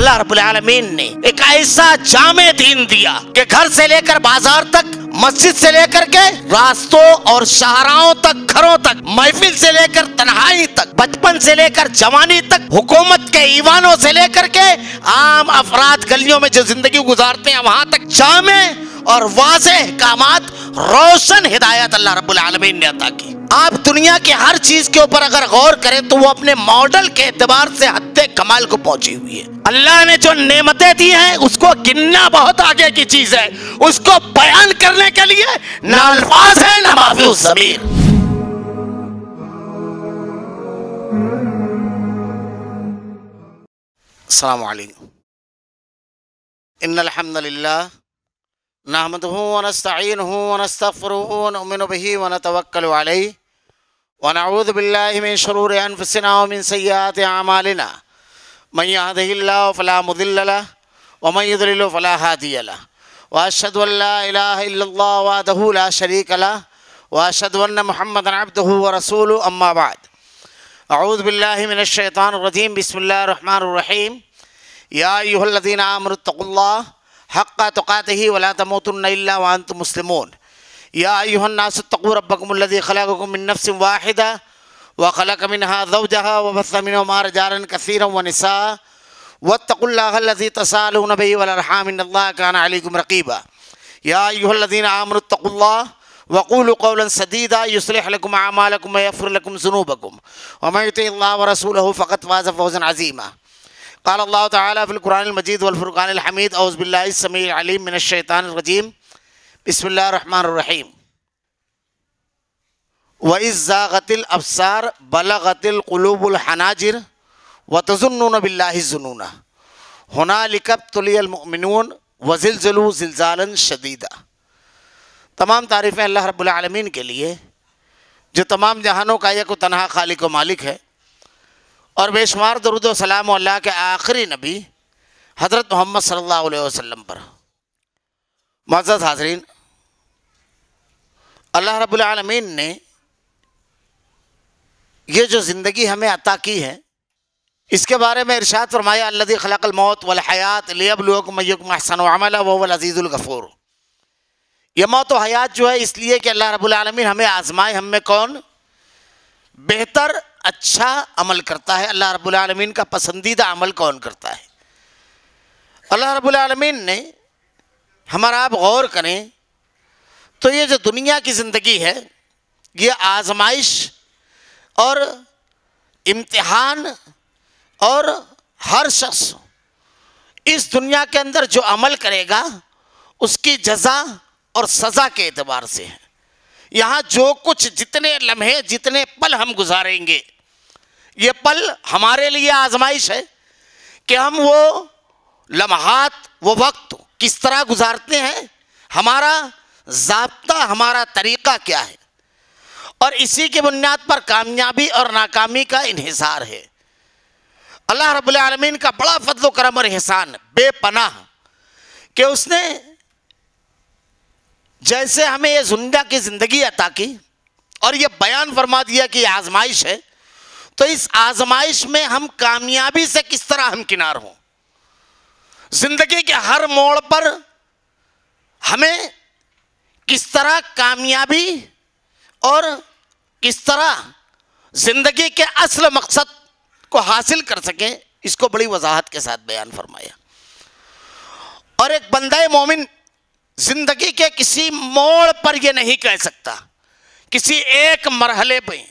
اللہ رب العالمین نے ایک ایسا جامع دین دیا کہ گھر سے لے کر بازار تک، مسجد سے لے کر کے راستوں اور شاہراہوں تک، گھروں تک، محفل سے لے کر تنہائی تک، بچپن سے لے کر جوانی تک، حکومت کے ایوانوں سے لے کر کے عام افراد گلیوں میں جو زندگی گزارتے ہیں وہاں تک جامع اور واضح احکامات، روشن ہدایت اللہ رب العالمین نے عطا کی۔ آپ دنیا کی ہر چیز کے اوپر اگر غور کریں تو وہ اپنے ماڈل کے اعتبار سے حد کمال کو پہنچی ہوئی ہے۔ اللہ نے جو نعمتیں دی ہیں اس کو گننا بہت آگے کی چیز ہے، اس کو بیان کرنے کے لیے نہ الفاظ ہیں نہ مافی الضمیر۔ السلام علیکم۔ ان الحمد للہ نحمده ونستعینه ونستغفره ونؤمن به ونتوکل علیہ ونعوذ باللہ من شرور انفسنا ومن سیئات اعمالنا من يهده الله فلا مضل له ومن يضلل فلا هادي له واشهد ان لا اله الا الله وحده لا شريك له واشهد ان محمدا عبده ورسوله اما بعد اعوذ باللہ من الشیطان الرجیم بسم اللہ الرحمن الرحیم یا ایھا الذین آمنوا اتقوا اللہ حق تقاته ولا تموتن الا وانتم مسلمون یا ایھا الناس اتقوا ربکم الذی خلقکم من نفس واحدہ وخلق منها زوجها وبث منهما رجالا كثيرا ونساء واتقوا الله الذي تساءلون به والارحام ان الله كان عليكم رقيبا يا ايها الذين امنوا اتقوا الله وقولوا قولا سديدا يصلح لكم اعمالكم ويغفر لكم ذنوبكم ومن يطع الله ورسوله فقد فاز فوزا عظيما قال الله تعالى في القرآن المجيد والفرقان الحميد اعوذ بالله السميع العليم من الشيطان الرجيم بسم الله الرحمن الرحيم وَإِذْ زَاغَتِ الْأَبْصَارُ بَلَغَتِ الْقُلُوبُ الْحَنَاجِرَ وَتَظُنُّونَ بِاللَّهِ الظُّنُونَ هُنَالِكَ ابْتُلِيَ الْمُؤْمِنُونَ وَزِلْزِلُوا زِلْزَالًا شَدِيدًا۔ تمام تعریفیں اللہ رب العالمین کے لیے جو تمام جہانوں کا یک و تنہا خالق و مالک ہے، اور بے شمار درود و سلام اللہ کے آخری نبی حضرت محمد صلی اللہ علیہ وسلم پر۔ معزز حاضرین، اللہ رب العالمین نے یہ جو زندگی ہمیں عطا کی ہے اس کے بارے میں ارشاد فرمایا الذی خلق الموت والحیات لیبلوکم ایکم احسن عملا وہو العزیز الغفور۔ یہ موت و حیات جو ہے اس لیے کہ اللہ رب العالمین ہمیں آزمائے ہم میں کون بہتر اچھا عمل کرتا ہے، اللہ رب العالمین کا پسندیدہ عمل کون کرتا ہے۔ اللہ رب العالمین نے ہمارا آپ غور کریں تو یہ جو دنیا کی زندگی ہے یہ آزمائش اور امتحان، اور ہر شخص اس دنیا کے اندر جو عمل کرے گا اس کی جزا اور سزا کے اعتبار سے ہے۔ یہاں جو کچھ جتنے لمحے جتنے پل ہم گزاریں گے یہ پل ہمارے لیے آزمائش ہے کہ ہم وہ لمحات وہ وقت کس طرح گزارتے ہیں، ہمارا ضابطہ ہمارا طریقہ کیا ہے، اور اسی کی بنیاد پر کامیابی اور ناکامی کا انحصار ہے۔ اللہ رب العالمین کا بڑا فضل و کرم اور احسان بے پناہ کہ اس نے جیسے ہمیں یہ دنیا کی زندگی عطا کی اور یہ بیان فرما دیا کہ یہ آزمائش ہے، تو اس آزمائش میں ہم کامیابی سے کس طرح ہمکنار ہوں۔ زندگی کے ہر موڑ پر ہمیں کس طرح کامیابی اور کس طرح زندگی کے اصل مقصد کو حاصل کر سکیں اس کو بڑی وضاحت کے ساتھ بیان فرمایا۔ اور ایک بندہ مومن زندگی کے کسی موڑ پر یہ نہیں کہہ سکتا، کسی ایک مرحلے پہ،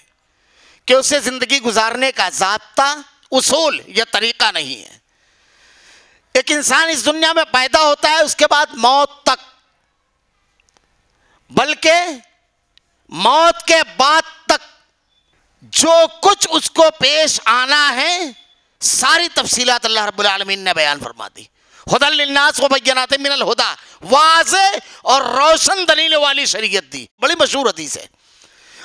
کہ اسے زندگی گزارنے کا ضابطہ اصول یا طریقہ نہیں ہے۔ ایک انسان اس دنیا میں پیدا ہوتا ہے اس کے بعد موت تک، بلکہ موت کے بعد تک جو کچھ اس کو پیش آنا ہے ساری تفصیلات اللہ رب العالمین نے بیان فرما دی۔ ہدی للناس وبینات من الہدی، واضح اور روشن دلیل والی شریعت دی۔ بڑی مشہور حدیث ہے،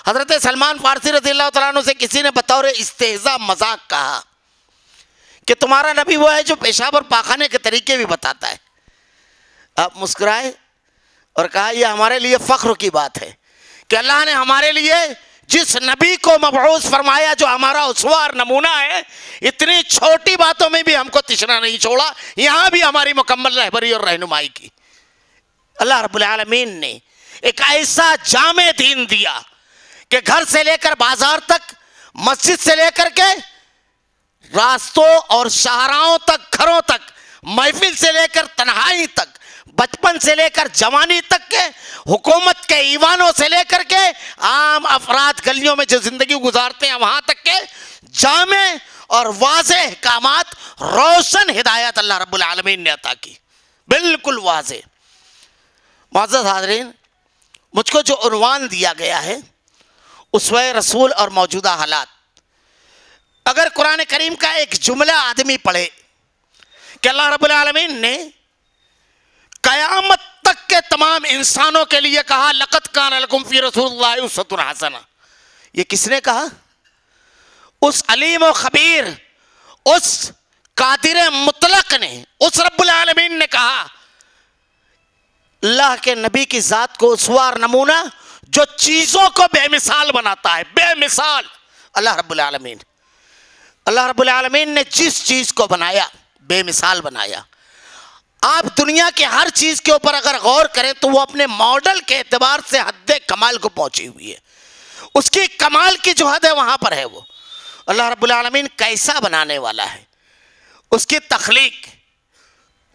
حضرت سلمان فارسی رضی اللہ تعالیٰ عنہ سے کسی نے بطور استہزاء مذاق کہا کہ تمہارا نبی وہ ہے جو پیشاب اور پاخانے کے طریقے بھی بتاتا ہے۔ آپ مسکرائے اور کہا یہ ہمارے لیے فخر کی بات ہے کہ اللہ نے ہمارے لیے جس نبی کو مبعوث فرمایا جو ہمارا اسوہ اور نمونہ ہے، اتنی چھوٹی باتوں میں بھی ہم کو تشنا نہیں چھوڑا، یہاں بھی ہماری مکمل رہبری اور رہنمائی کی۔ اللہ رب العالمین نے ایک ایسا جامع دین دیا کہ گھر سے لے کر بازار تک، مسجد سے لے کر کے راستوں اور شاہراہوں تک، گھروں تک، محفل سے لے کر تنہائی تک، بچپن سے لے کر جوانی تک کے، حکومت کے ایوانوں سے لے کر کے عام افراد گلیوں میں جو زندگی گزارتے ہیں وہاں تک کے جامع اور واضح احکامات، روشن ہدایت اللہ رب العالمین نے عطا کی، بالکل واضح۔ معزز حاضرین، مجھ کو جو عنوان دیا گیا ہے اسوہ رسول اور موجودہ حالات، اگر قرآن کریم کا ایک جملہ آدمی پڑھے کہ اللہ رب العالمین نے قیامت تک کے تمام انسانوں کے لیے کہا لَقَدْ كَانَ لَكُمْ فِي رَسُولِ اللَّهِ أُسْوَةٌ حَسَنَةٌ، یہ کس نے کہا؟ اس علیم و خبیر، اس قادر مطلق نے، اس رب العالمین نے کہا اللہ کے نبی کی ذات کو اسوہ اور نمونہ جو چیزوں کو بے مثال بناتا ہے، بے مثال۔ اللہ رب العالمین، اللہ رب العالمین نے جس چیز کو بنایا بے مثال بنایا۔ آپ دنیا کے ہر چیز کے اوپر اگر غور کریں تو وہ اپنے ماڈل کے اعتبار سے حد کمال کو پہنچی ہوئی ہے، اس کی کمال کی جو حد ہے وہاں پر ہے وہ۔ اللہ رب العالمین کیسا بنانے والا ہے، اس کی تخلیق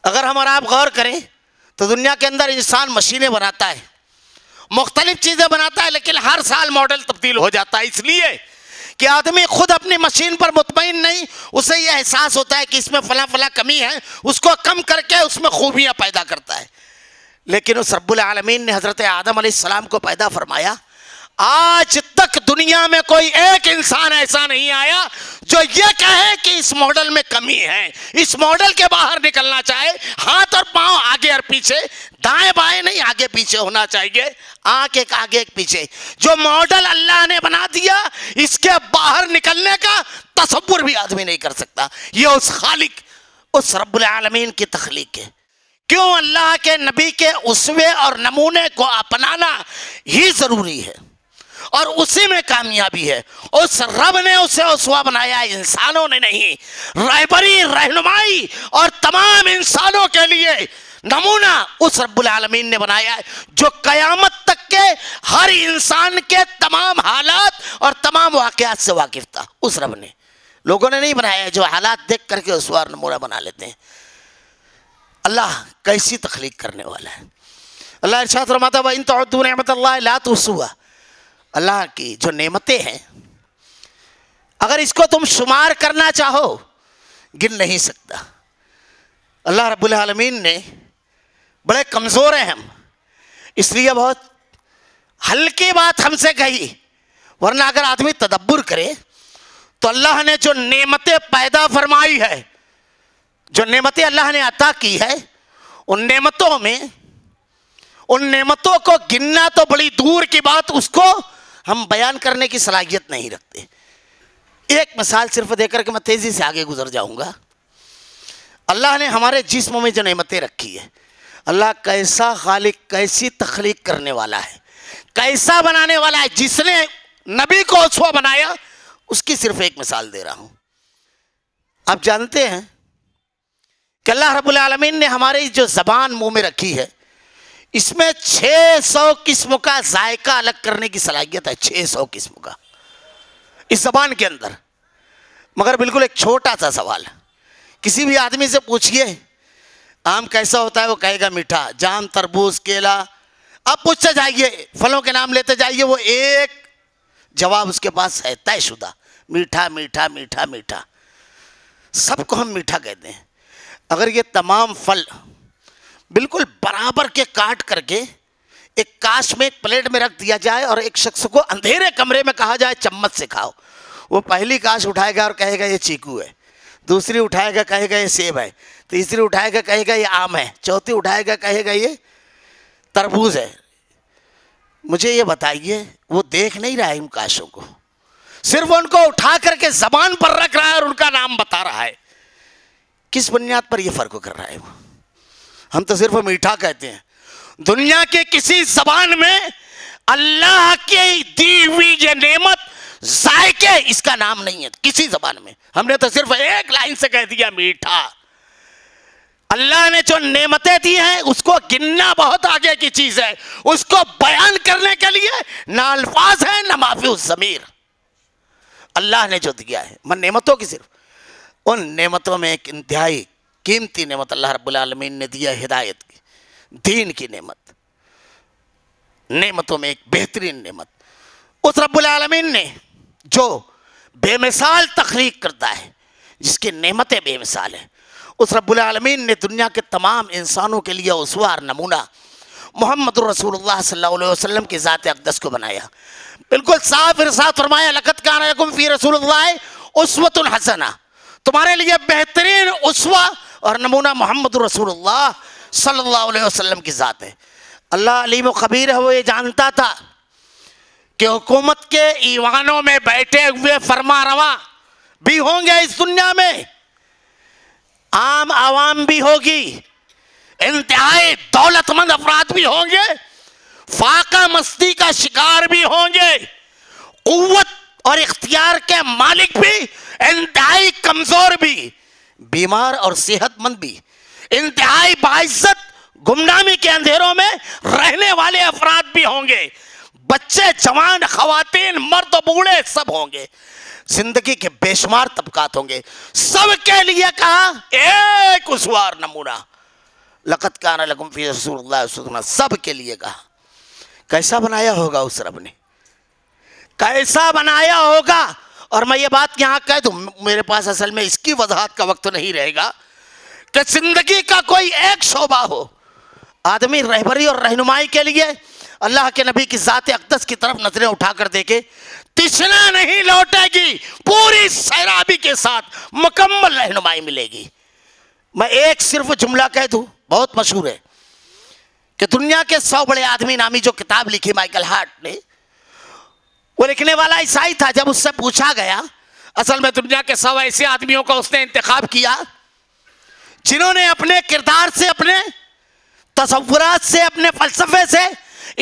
اگر ہم اور آپ غور کریں تو دنیا کے اندر انسان مشینیں بناتا ہے، مختلف چیزیں بناتا ہے، لیکن ہر سال ماڈل تبدیل ہو جاتا ہے، اس لیے کہ آدمی خود اپنی مشین پر مطمئن نہیں، اسے یہ احساس ہوتا ہے کہ اس میں فلاں فلاں کمی ہے، اس کو کم کر کے اس میں خوبیاں پیدا کرتا ہے۔ لیکن اس رب العالمین نے حضرت آدم علیہ السلام کو پیدا فرمایا، آج تک دنیا میں کوئی ایک انسان ایسا نہیں آیا جو یہ کہے کہ اس ماڈل میں کمی ہے، اس ماڈل کے باہر نکلنا چاہے، ہاتھ اور پاؤں آگے اور پیچھے، دائیں بائیں نہیں، آگے پیچھے ہونا چاہیے، آنکھ ایک آگے ایک پیچھے۔ جو ماڈل اللہ نے بنا دیا اس کے باہر نکلنے کا تصور بھی آدمی نہیں کر سکتا۔ یہ اس خالق، اس رب العالمین کی تخلیق ہے۔ کیوں اللہ کے نبی کے اسوے اور نمونے کو اپنانا ہی ضروری ہے، اور اسی میں کامیابی ہے۔ اس رب نے اسے اسوہ بنایا، انسانوں نے نہیں۔ رہبری، رہنمائی اور تمام انسانوں کے لیے نمونہ اس رب العالمین نے بنایا ہے جو قیامت تک کے ہر انسان کے تمام حالات اور تمام واقعات سے واقف تھا۔ اس رب نے، لوگوں نے نہیں بنایا جو حالات دیکھ کر کے اسوہ اور نمونہ بنا لیتے ہیں۔ اللہ کیسی تخلیق کرنے والا ہے۔ اللہ ارشاد فرماتا ہے وَإِن تَعُدُّوا نِعْمَتَ اللَّهِ لَا تُحْصُوهَا، اللہ کی جو نعمتیں ہیں اگر اس کو تم شمار کرنا چاہو گن نہیں سکتا۔ اللہ رب العالمین نے، بڑے کمزور ہیں ہم، اس لیے بہت ہلکی بات ہم سے کہی، ورنہ اگر آدمی تدبر کرے تو اللہ نے جو نعمتیں پیدا فرمائی ہے، جو نعمتیں اللہ نے عطا کی ہے، ان نعمتوں میں، ان نعمتوں کو گننا تو بڑی دور کی بات، اس کو ہم بیان کرنے کی صلاحیت نہیں رکھتے۔ ایک مثال صرف دے کر کے میں تیزی سے آگے گزر جاؤں گا۔ اللہ نے ہمارے جسم میں جو نعمتیں رکھی ہے، اللہ کیسا خالق، کیسی تخلیق کرنے والا ہے، کیسا بنانے والا ہے۔ جس نے نبی کو اسوہ بنایا اس کی صرف ایک مثال دے رہا ہوں۔ آپ جانتے ہیں کہ اللہ رب العالمین نے ہماری جو زبان منہ میں رکھی ہے اس میں 600 قسم کا ذائقہ الگ کرنے کی صلاحیت ہے، 600 قسم کا اس زبان کے اندر۔ مگر بالکل ایک چھوٹا سا سوال، کسی بھی آدمی سے پوچھئے آم کیسا ہوتا ہے، وہ کہے گا میٹھا۔ جام، تربوز، کیلا، آپ پوچھتے جائیے، پھلوں کے نام لیتے جائیے، وہ ایک جواب اس کے پاس ہے طے شدہ، میٹھا میٹھا میٹھا میٹھا۔ سب کو ہم میٹھا کہتے ہیں۔ اگر یہ تمام پھل بالکل برابر کے کاٹ کر کے ایک کاش میں، ایک پلیٹ میں رکھ دیا جائے اور ایک شخص کو اندھیرے کمرے میں کہا جائے چمچ سے کھاؤ، وہ پہلی کاش اٹھائے گا اور کہے گا یہ چیکو ہے، دوسری اٹھائے گا کہے گا یہ سیب ہے، تیسری اٹھائے گا کہے گا یہ آم ہے، چوتھی اٹھائے گا کہے گا یہ تربوز ہے۔ مجھے یہ بتائیے، وہ دیکھ نہیں رہا ہے ان کاشوں کو، صرف ان کو اٹھا کر کے زبان پر رکھ رہا ہے اور ان کا نام بتا رہا ہے۔ کس بنیاد پر یہ فرق کر رہا ہے وہ؟ ہم تو صرف میٹھا کہتے ہیں۔ دنیا کے کسی زبان میں اللہ کی دی ہوئی یہ نعمت ذائقے اس کا نام نہیں ہے کسی زبان میں. ہم نے تو صرف ایک لائن سے کہہ دیا میٹھا. اللہ نے جو نعمتیں دی ہیں اس کو گننا بہت آگے کی چیز ہے. اس کو بیان کرنے کے لیے نہ الفاظ ہیں نہ معافی الضمیر. اللہ نے جو دیا ہے من نعمتوں کی صرف ان نعمتوں میں ایک انتہائی قیمتی نعمت اللہ رب العالمین نے دیا ہدایت کی, دین کی نعمت. نعمتوں میں ایک بہترین نعمت اس رب العالمین نے جو بے مثال تخلیق کرتا ہے, جس کی نعمتیں بے مثال ہیں. اس رب العالمین نے دنیا کے تمام انسانوں کے لیے اسوہ اور نمونہ محمد رسول اللہ صلی اللہ علیہ وسلم کی ذات اقدس کو بنایا. بالکل صاف ارشاد فرمایا لقد کان لکم فی رسول اللہ اسوۃ حسنہ, تمہارے لیے بہترین اسوہ اور نمونہ محمد رسول اللہ صلی اللہ علیہ وسلم کی ذات ہے. اللہ علیم و خبیر ہے, وہ یہ جانتا تھا کہ حکومت کے ایوانوں میں بیٹھے ہوئے فرما رواں بھی ہوں گے اس دنیا میں, عام عوام بھی ہوگی, انتہائی دولت مند افراد بھی ہوں گے, فاقہ مستی کا شکار بھی ہوں گے, قوت اور اختیار کے مالک بھی, انتہائی کمزور بھی, بیمار اور صحت مند بھی, انتہائی باعزت گمنامی کے اندھیروں میں رہنے والے افراد بھی ہوں گے, بچے جوان خواتین مرد و بوڑھے سب ہوں گے, زندگی کے بے شمار طبقات ہوں گے. سب کے لیے کہا ایک اسوہ نمونہ لقد کان لکم فی رسول اللہ اسوۃ حسنہ, سب کے لیے کہا. کیسا بنایا ہوگا اس رب نے, کیسا بنایا ہوگا. اور میں یہ بات یہاں کہہ دوں, میرے پاس اصل میں اس کی وضاحت کا وقت نہیں رہے گا کہ زندگی کا کوئی ایک شعبہ ہو, آدمی رہبری اور رہنمائی کے لیے اللہ کے نبی کی ذات اقدس کی طرف نظریں اٹھا کر دیکھے, تشنا نہیں لوٹے گی, پوری سیرابی کے ساتھ مکمل رہنمائی ملے گی. میں ایک صرف جملہ کہہ دوں, بہت مشہور ہے, کہ دنیا کے 100 بڑے آدمی نامی جو کتاب لکھی مائیکل ہارٹ نے, وہ لکھنے والا عیسائی تھا. جب اس سے پوچھا گیا, اصل میں دنیا کے 100 ایسے آدمیوں کو اس نے انتخاب کیا جنہوں نے اپنے کردار سے, اپنے تصورات سے, اپنے فلسفے سے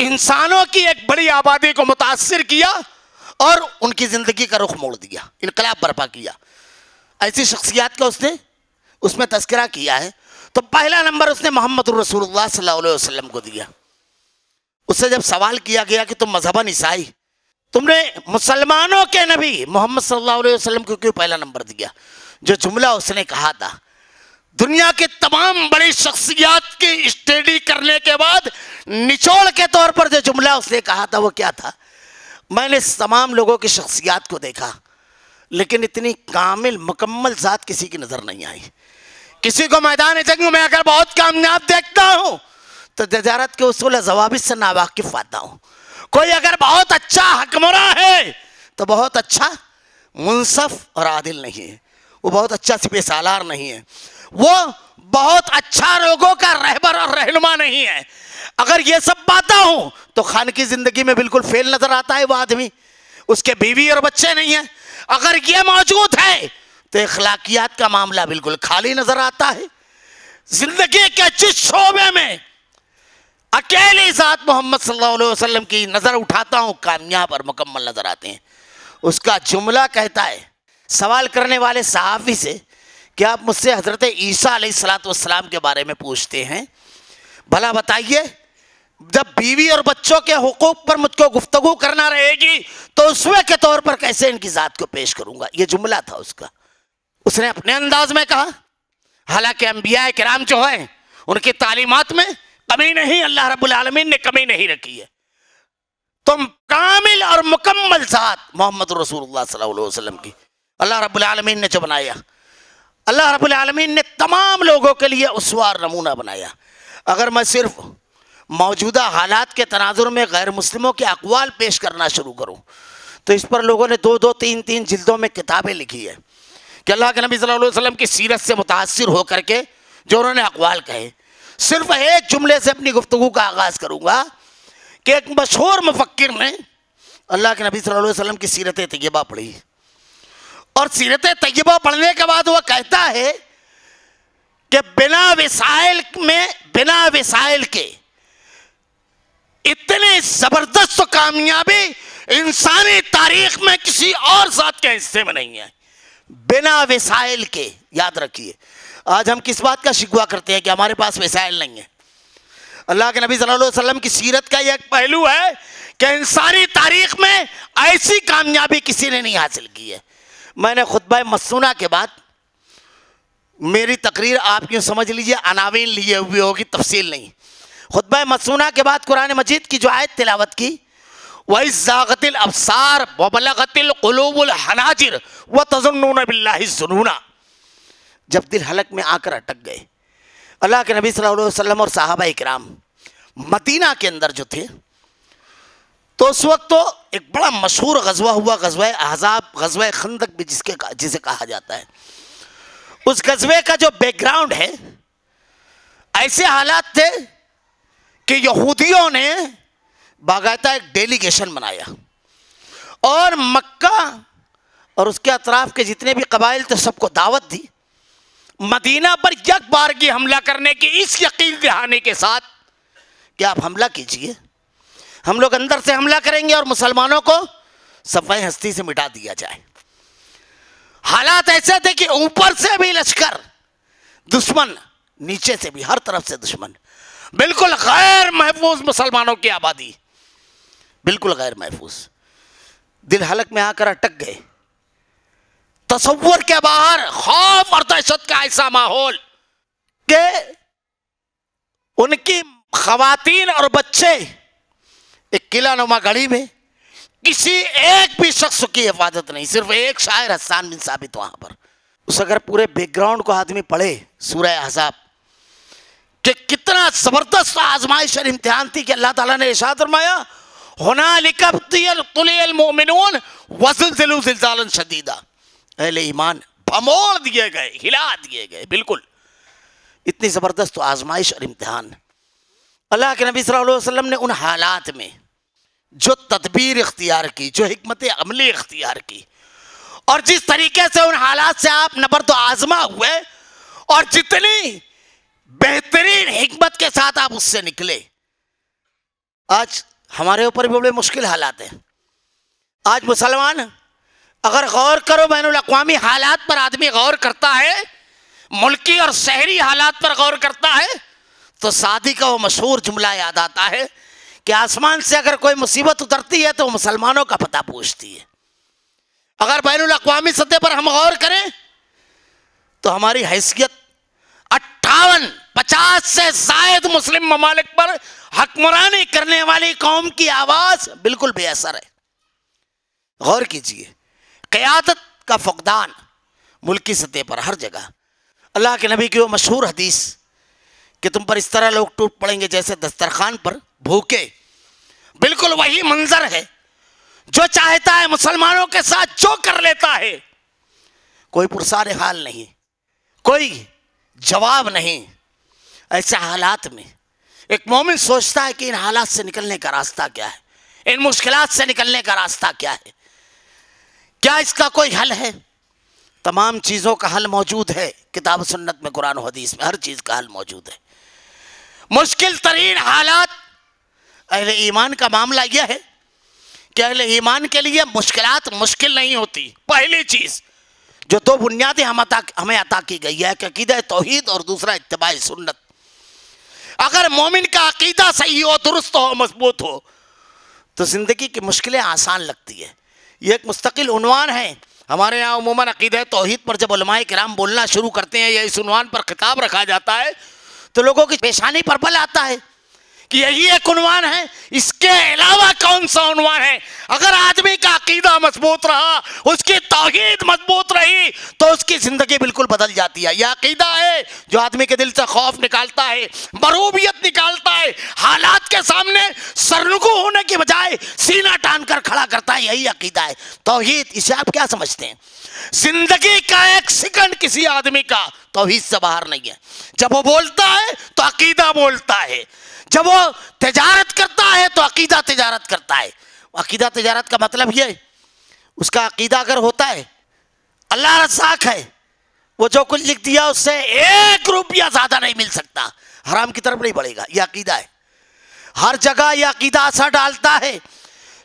انسانوں کی ایک بڑی آبادی کو متاثر کیا اور ان کی زندگی کا رخ موڑ دیا, انقلاب برپا کیا. ایسی شخصیات کا اس میں تذکرہ کیا ہے. تو پہلا نمبر اس نے محمد رسول اللہ صلی اللہ علیہ وسلم کو دیا. اس سے جب سوال کیا گیا کہ تم مذہباً عیسائی, تم نے مسلمانوں کے نبی محمد صلی اللہ علیہ وسلم کو کیوں پہلا نمبر دیا؟ جو جملہ اس نے کہا تھا, دنیا کے تمام بڑی شخصیات کی اسٹڈی کرنے کے بعد نچوڑ کے طور پر جو جملہ اس نے کہا تھا وہ کیا تھا؟ میں نے تمام لوگوں کی شخصیات کو دیکھا لیکن اتنی کامل مکمل ذات کسی کی نظر نہیں آئی. کسی کو میدان جنگ میں اگر بہت کامیاب دیکھتا ہوں تو تجارت کے اصول ضوابط سے ناواقف پاتا ہوں. کوئی اگر بہت اچھا حکمراں ہے تو بہت اچھا منصف اور عادل نہیں ہے, وہ بہت اچھا سپہ سالار نہیں ہے, وہ بہت اچھا لوگوں کا رہبر اور رہنما نہیں ہے. اگر یہ سب پاتا ہوں تو خان کی زندگی میں بالکل فیل نظر آتا ہے وہ آدمی, اس کے بیوی اور بچے نہیں ہیں. اگر یہ موجود ہے تو اخلاقیات کا معاملہ بالکل خالی نظر آتا ہے. زندگی کے جس شعبے میں اکیلی ذات محمد صلی اللہ علیہ وسلم کی نظر اٹھاتا ہوں کامیاب اور مکمل نظر آتے ہیں. اس کا جملہ کہتا ہے سوال کرنے والے صحافی سے کہ آپ مجھ سے حضرت عیسیٰ علیہ السلام کے بارے میں پوچھتے ہیں, بھلا بتائیے جب بیوی اور بچوں کے حقوق پر مجھ کو گفتگو کرنا رہے گی تو اسوے کے طور پر کیسے ان کی ذات کو پیش کروں گا؟ یہ جملہ تھا اس کا. اس نے اپنے انداز میں کہا, حالانکہ انبیاء کرام جو ہیں ان کی تعلیمات میں کمی نہیں, اللہ رب العالمین نے کمی نہیں رکھی ہے. تم کامل اور مکمل ذات محمد رسول اللہ صلی اللہ علیہ وسلم کی اللہ رب العالمین نے جو بنایا, اللہ رب العالمین نے تمام لوگوں کے لیے اسوہ اور نمونہ بنایا. اگر میں صرف موجودہ حالات کے تناظر میں غیر مسلموں کے اقوال پیش کرنا شروع کروں تو اس پر لوگوں نے 2-2, 3-3 جلدوں میں کتابیں لکھی ہے کہ اللہ کے نبی صلی اللہ علیہ وسلم کی سیرت سے متاثر ہو کر کے جو انہوں نے اقوال کہے. صرف ایک جملے سے اپنی گفتگو کا آغاز کروں گا کہ ایک مشہور مفکر نے اللہ کے نبی صلی اللہ علیہ وسلم کی سیرت طیبہ پڑھی, اور سیرت طیبہ پڑھنے کے بعد وہ کہتا ہے کہ بنا وسائل کے اتنی زبردست کامیابی انسانی تاریخ میں کسی اور ذات کے حصے میں نہیں ہے بنا وسائل کے. یاد رکھیے آج ہم کس بات کا شکوہ کرتے ہیں کہ ہمارے پاس وسائل نہیں ہیں. اللہ کے نبی صلی اللہ علیہ وسلم کی سیرت کا یہ ایک پہلو ہے کہ انسانی تاریخ میں ایسی کامیابی کسی نے نہیں حاصل کی ہے. میں نے خطبہ مسنونہ کے بعد میری تقریر آپ کیوں سمجھ لیجئے عناوین لیے ہوئے ہوگی, تفصیل نہیں. خطبہ مسنونہ کے بعد قرآن مجید کی جو آیت تلاوت کی وَإِذْ زَاغَتِ الْأَبْصَارُ وَبَلَغَتِ الْقُلُوبُ الْحَنَاجِرَ وَتَظُنُّونَ بِاللَّهِ الظُّنُونَ, جب دل حلق میں آ کر اٹک گئے. اللہ کے نبی صلی اللہ علیہ وسلم اور صحابہ اکرام مدینہ کے اندر جو تھے تو اس وقت تو ایک بڑا مشہور غزوہ ہوا, غزوہ احزاب, غزوہ خندق بھی جسے کہا جاتا ہے. اس غزوے کا جو بیک گراؤنڈ ہے, ایسے حالات تھے کہ یہودیوں نے باقاعدہ ایک ڈیلیگیشن بنایا اور مکہ اور اس کے اطراف کے جتنے بھی قبائل تھے سب کو دعوت دی مدینہ پر یک بارگی حملہ کرنے کی, اس یقین دہانے کے ساتھ کہ آپ حملہ کیجئے, ہم لوگ اندر سے حملہ کریں گے اور مسلمانوں کو صفحہ ہستی سے مٹا دیا جائے. حالات ایسے تھے کہ اوپر سے بھی لشکر دشمن, نیچے سے بھی ہر طرف سے دشمن, بالکل غیر محفوظ مسلمانوں کی آبادی, بالکل غیر محفوظ. دل حلق میں آ کر اٹک گئے. تصور کے باہر خوف اور دہشت کا ایسا ماحول کہ ان کی خواتین اور بچے ایک قلعہ نما گڑھی میں, کسی ایک بھی شخص کی حفاظت نہیں, صرف ایک شاعر حسان بن ثابت وہاں پر. اس اگر پورے بیک گراؤنڈ کو آدمی پڑھے سورہ احزاب کہ کتنا زبردست آزمائش اور امتحان تھی کہ اللہ تعالیٰ نے ارشاد فرمایا ہنالک ابتلی المؤمنون وزلزلوا زلزالا شدیدا, اہل ایمان بھموڑ دیے گئے, ہلا دیے گئے. بالکل اتنی زبردست آزمائش اور امتحان. اللہ کے نبی صلی اللہ علیہ وسلم نے ان حالات میں جو تدبیر اختیار کی, جو حکمت عملی اختیار کی, اور جس طریقے سے ان حالات سے آپ نبرد و آزما ہوئے اور جتنی بہترین حکمت کے ساتھ آپ اس سے نکلے. آج ہمارے اوپر بھی بڑے مشکل حالات ہیں. آج مسلمان اگر غور کرو بین الاقوامی حالات پر آدمی غور کرتا ہے, ملکی اور شہری حالات پر غور کرتا ہے, تو سعدی کا وہ مشہور جملہ یاد آتا ہے کہ آسمان سے اگر کوئی مصیبت اترتی ہے تو وہ مسلمانوں کا پتہ پوچھتی ہے. اگر بین الاقوامی سطح پر ہم غور کریں تو ہماری حیثیت 58-50 سے زائد مسلم ممالک پر حکمرانی کرنے والی قوم کی آواز بالکل بے اثر ہے. غور کیجئے, قیادت کا فقدان ملکی سطح پر ہر جگہ. اللہ کے نبی کی وہ مشہور حدیث کہ تم پر اس طرح لوگ ٹوٹ پڑیں گے جیسے دسترخوان پر بھوکے, بالکل وہی منظر ہے. جو چاہتا ہے مسلمانوں کے ساتھ جو کر لیتا ہے, کوئی پرسان حال نہیں, کوئی جواب نہیں. ایسے حالات میں ایک مومن سوچتا ہے کہ ان حالات سے نکلنے کا راستہ کیا ہے, ان مشکلات سے نکلنے کا راستہ کیا ہے, کیا اس کا کوئی حل ہے؟ تمام چیزوں کا حل موجود ہے کتاب و سنت میں, قرآن و حدیث میں ہر چیز کا حل موجود ہے. مشکل ترین حالات اہل ایمان کا معاملہ یہ ہے کہ اہل ایمان کے لیے مشکلات مشکل نہیں ہوتی. پہلی چیز جو دو بنیادیں ہمیں عطا کی گئی ہے کہ عقیدہ توحید اور دوسرا اتباع سنت. اگر مومن کا عقیدہ صحیح ہو, درست ہو, مضبوط ہو تو زندگی کی مشکلیں آسان لگتی ہے. یہ ایک مستقل عنوان ہے ہمارے یہاں. عموماً عقیدہ توحید پر جب علماء کرام بولنا شروع کرتے ہیں یا اس عنوان پر خطاب رکھا جاتا ہے تو لوگوں کی پیشانی پر بل آتا ہے کہ یہی ایک عنوان ہے, اس کے علاوہ کون سا عنوان ہے؟ اگر آدمی کا عقیدہ مضبوط رہا, اس کی توحید مضبوط رہی تو اس کی زندگی بالکل بدل جاتی ہے. یہ عقیدہ ہے جو آدمی کے دل سے خوف نکالتا ہے, مروبیت نکالتا ہے, حالات کے سامنے سرنگو ہونے کی بجائے سینہ ٹان کر کھڑا کرتا ہے. یہی عقیدہ ہے توحید. اسے آپ کیا سمجھتے ہیں؟ زندگی کا ایک سیکنڈ کسی آدمی کا توحید سے باہر نہیں ہے. جب وہ بولتا ہے تو عقیدہ بولتا ہے, جب وہ تجارت کرتا ہے تو عقیدہ تجارت کرتا ہے. عقیدہ تجارت کا مطلب یہ, اس کا عقیدہ اگر ہوتا ہے اللہ رزاق ہے, وہ جو کچھ لکھ دیا اس سے 1 روپیہ زیادہ نہیں مل سکتا, حرام کی طرف نہیں بڑھے گا. یہ عقیدہ ہے. ہر جگہ یہ عقیدہ اثر ڈالتا ہے.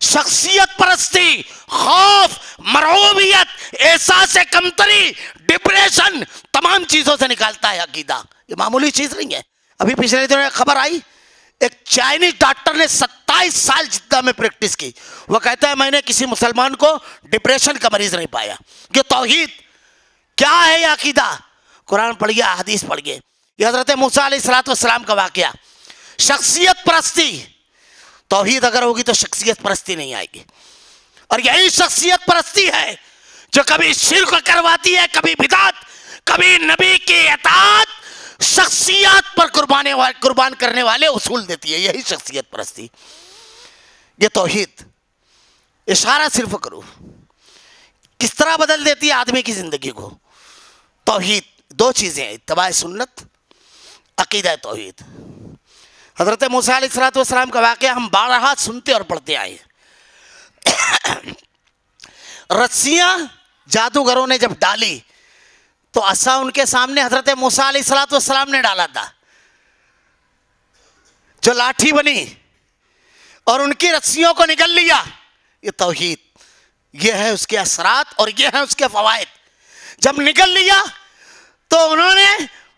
شخصیت پرستی، خوف، مرعوبیت، احساس کمتری، ڈپریشن، تمام چیزوں سے نکالتا ہے عقیدہ. یہ معمولی چیز نہیں ہے. ابھی پچھلے دنوں ایک خبر آئی، ایک چائنیز ڈاکٹر نے 27 سال جدہ میں پریکٹس کی. وہ کہتا ہے میں نے کسی مسلمان کو ڈپریشن کا مریض نہیں پایا. یہ توحید کیا ہے؟ یہ عقیدہ. قرآن پڑھیے، حدیث پڑھیے. یہ حضرت موسیٰ علیہ السلام کا واقعہ. شخصیت پرستی، توحید اگر ہوگی تو شخصیت پرستی نہیں آئے گی. اور یہی شخصیت پرستی ہے جو کبھی شرک کرواتی ہے، کبھی بدعت، کبھی نبی کی اطاعت، شخصیات پر قربان کرنے والے اصول دیتی ہے. یہی شخصیت پرستی. یہ توحید اشارہ صرف کرو کس طرح بدل دیتی ہے آدمی کی زندگی کو. توحید دو چیزیں ہیں، اتباع سنت، عقیدہ توحید. حضرت موسیٰ علیہ السلام کا واقعہ ہم بارہا سنتے اور پڑھتے آئے. رسیاں جادوگروں نے جب ڈالی تو عصا ان کے سامنے حضرت موسیٰ علیہ السلام نے ڈالا تھا، جو لاٹھی بنی اور ان کی رسیوں کو نگل لیا. یہ توحید، یہ ہے اس کے اثرات اور یہ ہے اس کے فوائد. جب نگل لیا تو انہوں نے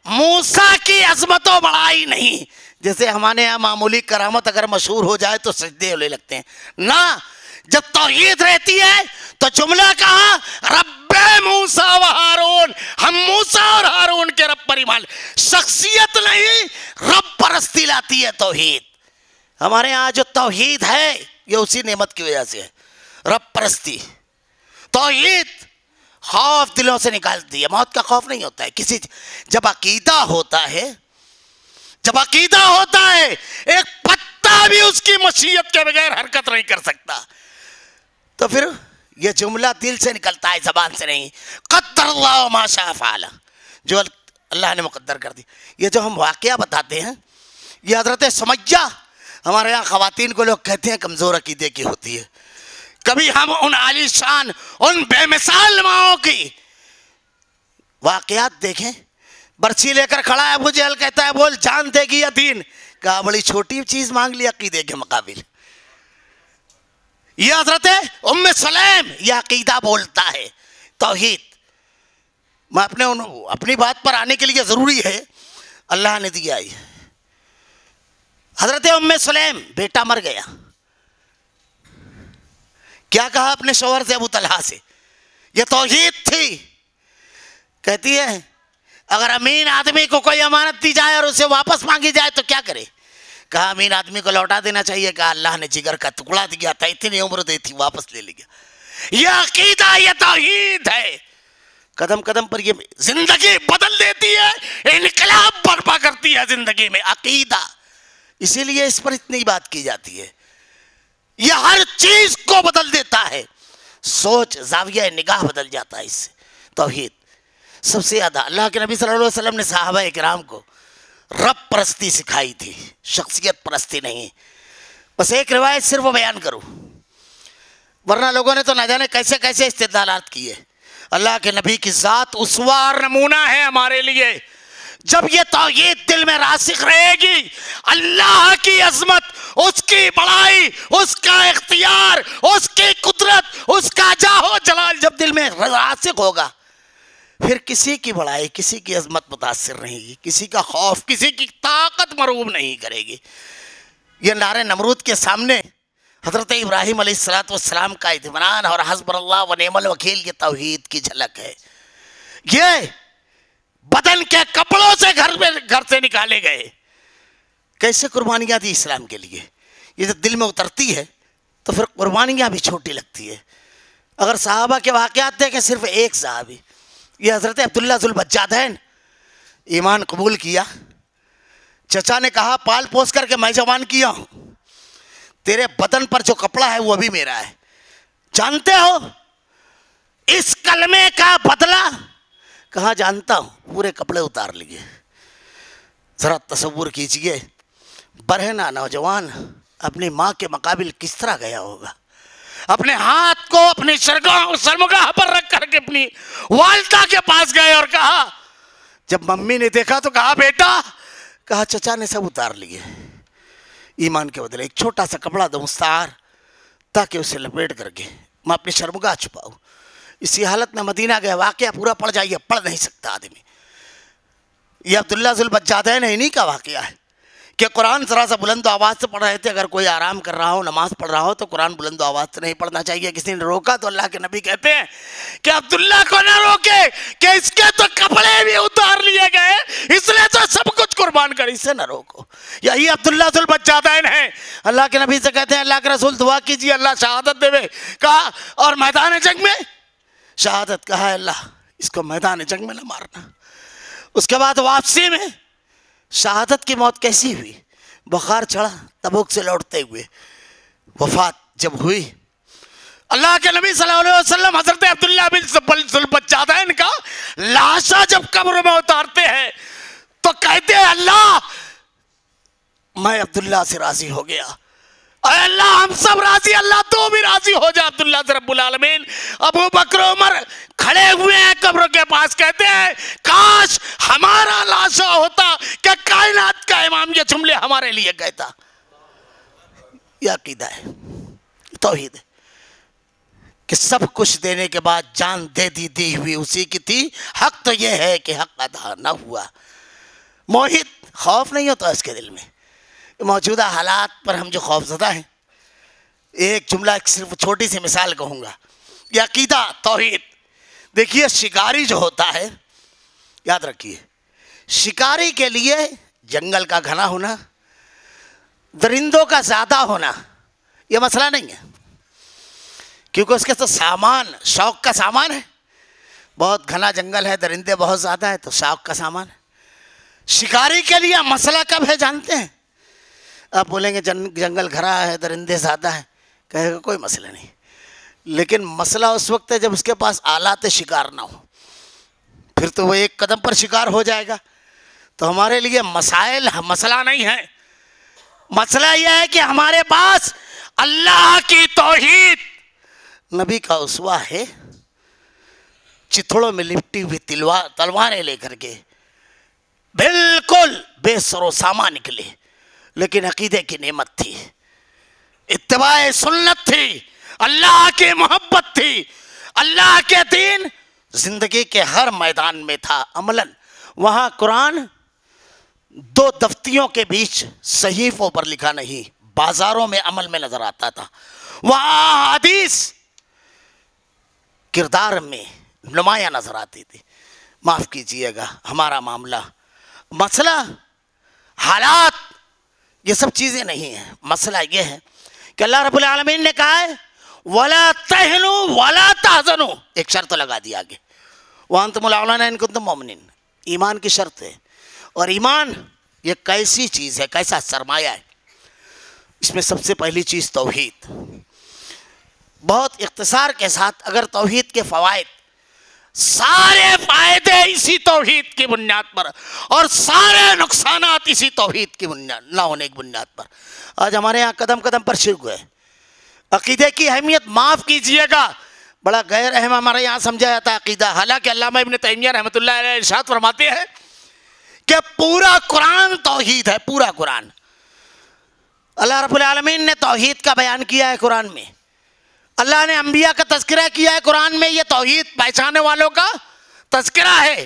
موسیٰ کی عظمت و بڑائی نہیں، جیسے ہمارے یہاں معمولی کرامت اگر مشہور ہو جائے تو سجدے ہونے لگتے ہیں. نہ، جب توحید رہتی ہے تو جملہ کہا رب موسیٰ و ہارون، ہم موسیٰ اور ہارون کے رب پر ایمان. شخصیت نہیں، رب پرستی لاتی ہے توحید. ہمارے ہاں جو توحید ہے یہ اسی نعمت کی وجہ سے ہے، رب پرستی. توحید خوف دلوں سے نکالتی ہے. موت کا خوف نہیں ہوتا ہے کسی. جب عقیدہ ہوتا ہے، جب عقیدہ ہوتا ہے، ایک پتا بھی اس کی مشیت کے بغیر حرکت نہیں کر سکتا. تو پھر یہ جملہ دل سے نکلتا ہے، زبان سے نہیں. قدر اللہ ما شاء فعل، جو اللہ نے مقدر کر دی. یہ جو ہم واقعہ بتاتے ہیں، یہ حضرت سمیہ، ہمارے یہاں خواتین کو لوگ کہتے ہیں کمزور عقیدے کی ہوتی ہے. کبھی ہم ان عالی شان، ان بے مثال ماؤں کی واقعات دیکھیں. برچھی لے کر کھڑا ہے ابو جہل، کہتا ہے بول جان دے گی یا دین؟ کہا بڑی چھوٹی چیز مانگ لی عقیدے کے مقابل. یہ حضرت ام سلیم، یہ عقیدہ بولتا ہے توحید. میں اپنی بات پر آنے کے لیے ضروری ہے، اللہ نے دیا ہے. حضرت ام سلیم، بیٹا مر گیا. کیا کہا اپنے شوہر سے، ابو طلحہ سے؟ یہ توحید تھی. کہتی ہے اگر امین آدمی کو کوئی امانت دی جائے اور اسے واپس مانگی جائے تو کیا کرے؟ کہا امین آدمی کو لوٹا دینا چاہیے. کہا اللہ نے جگر کا ٹکڑا دیا تھا، اتنی عمر دی تھی، واپس لے لیا. یہ عقیدہ، یہ توحید ہے. قدم قدم پر یہ زندگی بدل دیتی ہے، انقلاب برپا کرتی ہے زندگی میں عقیدہ. اسی لیے اس پر اتنی بات کی جاتی ہے. یہ ہر چیز کو بدل دیتا ہے. سوچ، زاویہ نگاہ بدل جاتا ہے اس سے. توحید سب سے زیادہ اللہ کے نبی صلی اللہ علیہ وسلم نے صحابہ کرام کو رب پرستی سکھائی تھی، شخصیت پرستی نہیں. بس ایک روایت صرف بیان کروں، ورنہ لوگوں نے تو نہ جانے کیسے کیسے استدلالات کیے. اللہ کے نبی کی ذات اسوہ اور نمونہ ہے ہمارے لیے. جب یہ توحید دل میں راسخ رہے گی، اللہ کی عظمت، اس کی بڑائی، اس کا اختیار، اس کی قدرت، اس کا جاہ و جلال جب دل میں راسخ ہوگا، پھر کسی کی بڑائی، کسی کی عظمت متاثر نہیں گی، کسی کا خوف، کسی کی طاقت مروب نہیں کرے گی. یہ نعرہ نمرود کے سامنے حضرت ابراہیم علیہ السلام کا اطمینان اور حسبنا اللہ و نعم الوکیل، یہ توحید کی جھلک ہے. یہ بدن کے کپڑوں سے گھر سے نکالے گئے. کیسے قربانیاں دی اسلام کے لیے. یہ جب دل میں اترتی ہے تو پھر قربانیاں بھی چھوٹی لگتی ہے. اگر صحابہ کے واقعات دیکھیں، صرف ایک صحابی، یہ حضرت عبداللہ ذو البجادین، ایمان قبول کیا. چچا نے کہا پال پوس کر کے میں جوان کیا ہوں، تیرے بدن پر جو کپڑا ہے وہ بھی میرا ہے، جانتے ہو اس کلمے کا بدلہ؟ کہاں جانتا ہوں. پورے کپڑے اتار لیے. ذرا تصور کیجئے برہنہ نوجوان اپنی ماں کے مقابل کس طرح گیا ہوگا. اپنے ہاتھ کو اپنی شرمگاہ پر رکھ کر کے اپنی والدہ کے پاس گئے اور کہا، جب ممی نے دیکھا تو کہا بیٹا، کہا چچا نے سب اتار لیے. ایمان کے بدلے ایک چھوٹا سا کپڑا دو مستعار، تاکہ اسے لپیٹ کر کے میں اپنی شرمگاہ چھپاؤں۔ اسی حالت میں مدینہ گیا، واقعہ پورا پڑھ جائیے، پڑھ نہیں سکتا آدمی۔ یہ عبداللہ ذو البجادین انہی کا واقعہ ہے کہ قرآن ذرا سا بلند و آواز سے پڑھ رہے تھے۔ اگر کوئی آرام کر رہا ہو، نماز پڑھ رہا ہو تو قرآن بلند و آواز سے نہیں پڑھنا چاہیے۔ کسی نے روکا تو اللہ کے نبی کہتے ہیں کہ عبداللہ کو نہ روکے کہ اس کے تو کپڑے بھی اتار لیے گئے، اس لیے تو سب کچھ قربان کر، اسے نہ روکو۔ یہی عبداللہ ذو البجادین ہیں۔ اللہ کے نبی سے کہتے ہیں اللہ کے رسول دعا کیجیے اللہ شہادت دے، کہا اور میدان جنگ میں شہادت، کہا اللہ اس کو میدان جنگ میں نہ مارنا۔ اس کے بعد واپسی میں شہادت کی موت کیسی ہوئی؟ بخار چڑھا تبوک سے لوٹتے ہوئے، وفات جب ہوئی، اللہ کے نبی صلی اللہ علیہ وسلم حضرت عبداللہ بن ذو البجادین کا لاشا جب قبر میں اتارتے ہیں تو کہتے ہیں اللہ میں عبداللہ سے راضی ہو گیا، اے اللہ ہم سب راضی، اللہ تو بھی راضی ہو جا عبداللہ سے رب العالمین۔ ابو بکر عمر کھڑے ہوئے ہیں قبر کے پاس، کہتے ہیں کاش ہمارا لاشا ہوتا کہ کائنات کا امام یہ جملے ہمارے لیے کہتا۔ یہ عقیدہ ہے، توحید ہے کہ سب کچھ دینے کے بعد جان دی ہوئی اسی کی تھی، حق تو یہ ہے کہ حق ادا نہ ہوا۔ موحد خوف نہیں ہوتا اس کے دل میں۔ موجودہ حالات پر ہم جو خوف زدہ ہیں، ایک جملہ صرف چھوٹی سی مثال کہوں گا، یہ عقیدہ توحید۔ دیکھیے شکاری جو ہوتا ہے، یاد رکھیے شکاری کے لیے جنگل کا گھنا ہونا، درندوں کا زیادہ ہونا یہ مسئلہ نہیں ہے، کیونکہ اس کے تو سامان شوق کا سامان ہے۔ بہت گھنا جنگل ہے، درندے بہت زیادہ ہے تو شوق کا سامان ہے۔ شکاری کے لیے مسئلہ کب ہے جانتے ہیں؟ آپ بولیں گے جنگل گھرا ہے، درندے زیادہ ہیں، کہے گا کوئی مسئلہ نہیں، لیکن مسئلہ اس وقت ہے جب اس کے پاس آلات شکار نہ ہو، پھر تو وہ ایک قدم پر شکار ہو جائے گا۔ تو ہمارے لیے مسئلہ نہیں ہے، مسئلہ یہ ہے کہ ہمارے پاس اللہ کی توحید، نبی کا اسوہ ہے، چتھڑوں میں لپٹی ہوئی تلواریں لے کر کے بالکل بے سر و سامان نکلے، لیکن عقیدے کی نعمت تھی، اتباع سنت تھی، اللہ کی محبت تھی، اللہ کے دین زندگی کے ہر میدان میں تھا عملاً۔ وہاں قرآن دو دفتیوں کے بیچ صحیفوں پر لکھا نہیں، بازاروں میں عمل میں نظر آتا تھا۔ وہاں حدیث کردار میں نمایاں نظر آتی تھی۔ معاف کیجئے گا ہمارا معاملہ، مسئلہ حالات یہ سب چیزیں نہیں ہیں، مسئلہ یہ ہے کہ اللہ رب العالمین نے کہا ہے وَلَا تَهْنُوا وَلَا تَحْزَنُوا، ایک شرط لگا دی آگے، وَأَنْتُمُ الْأَعْلَوْنَ إِن كُنتُم مُؤْمِنِينَ۔ ایمان کی شرط ہے، اور ایمان یہ کیسی چیز ہے، کیسا سرمایہ ہے؟ اس میں سب سے پہلی چیز توحید۔ بہت اختصار کے ساتھ اگر توحید کے فوائد، سارے فائدے اسی توحید کی بنیاد پر اور سارے نقصانات اسی توحید کی بنیاد نہ ہونے کی بنیاد پر۔ آج ہمارے ہاں قدم قدم پر شرک ہے۔ عقیدے کی اہمیت معاف کیجئے گا بڑا غیر اہم ہمارے یہاں سمجھا جاتا ہے عقیدہ، حالانکہ علامہ ابن تیمیہ رحمۃ اللہ علیہ ارشاد فرماتے ہیں کہ پورا قرآن توحید ہے، پورا قرآن۔ اللہ رب العالمین نے توحید کا بیان کیا ہے قرآن میں، اللہ نے انبیاء کا تذکرہ کیا ہے قرآن میں، یہ توحید پہچانے والوں کا تذکرہ ہے۔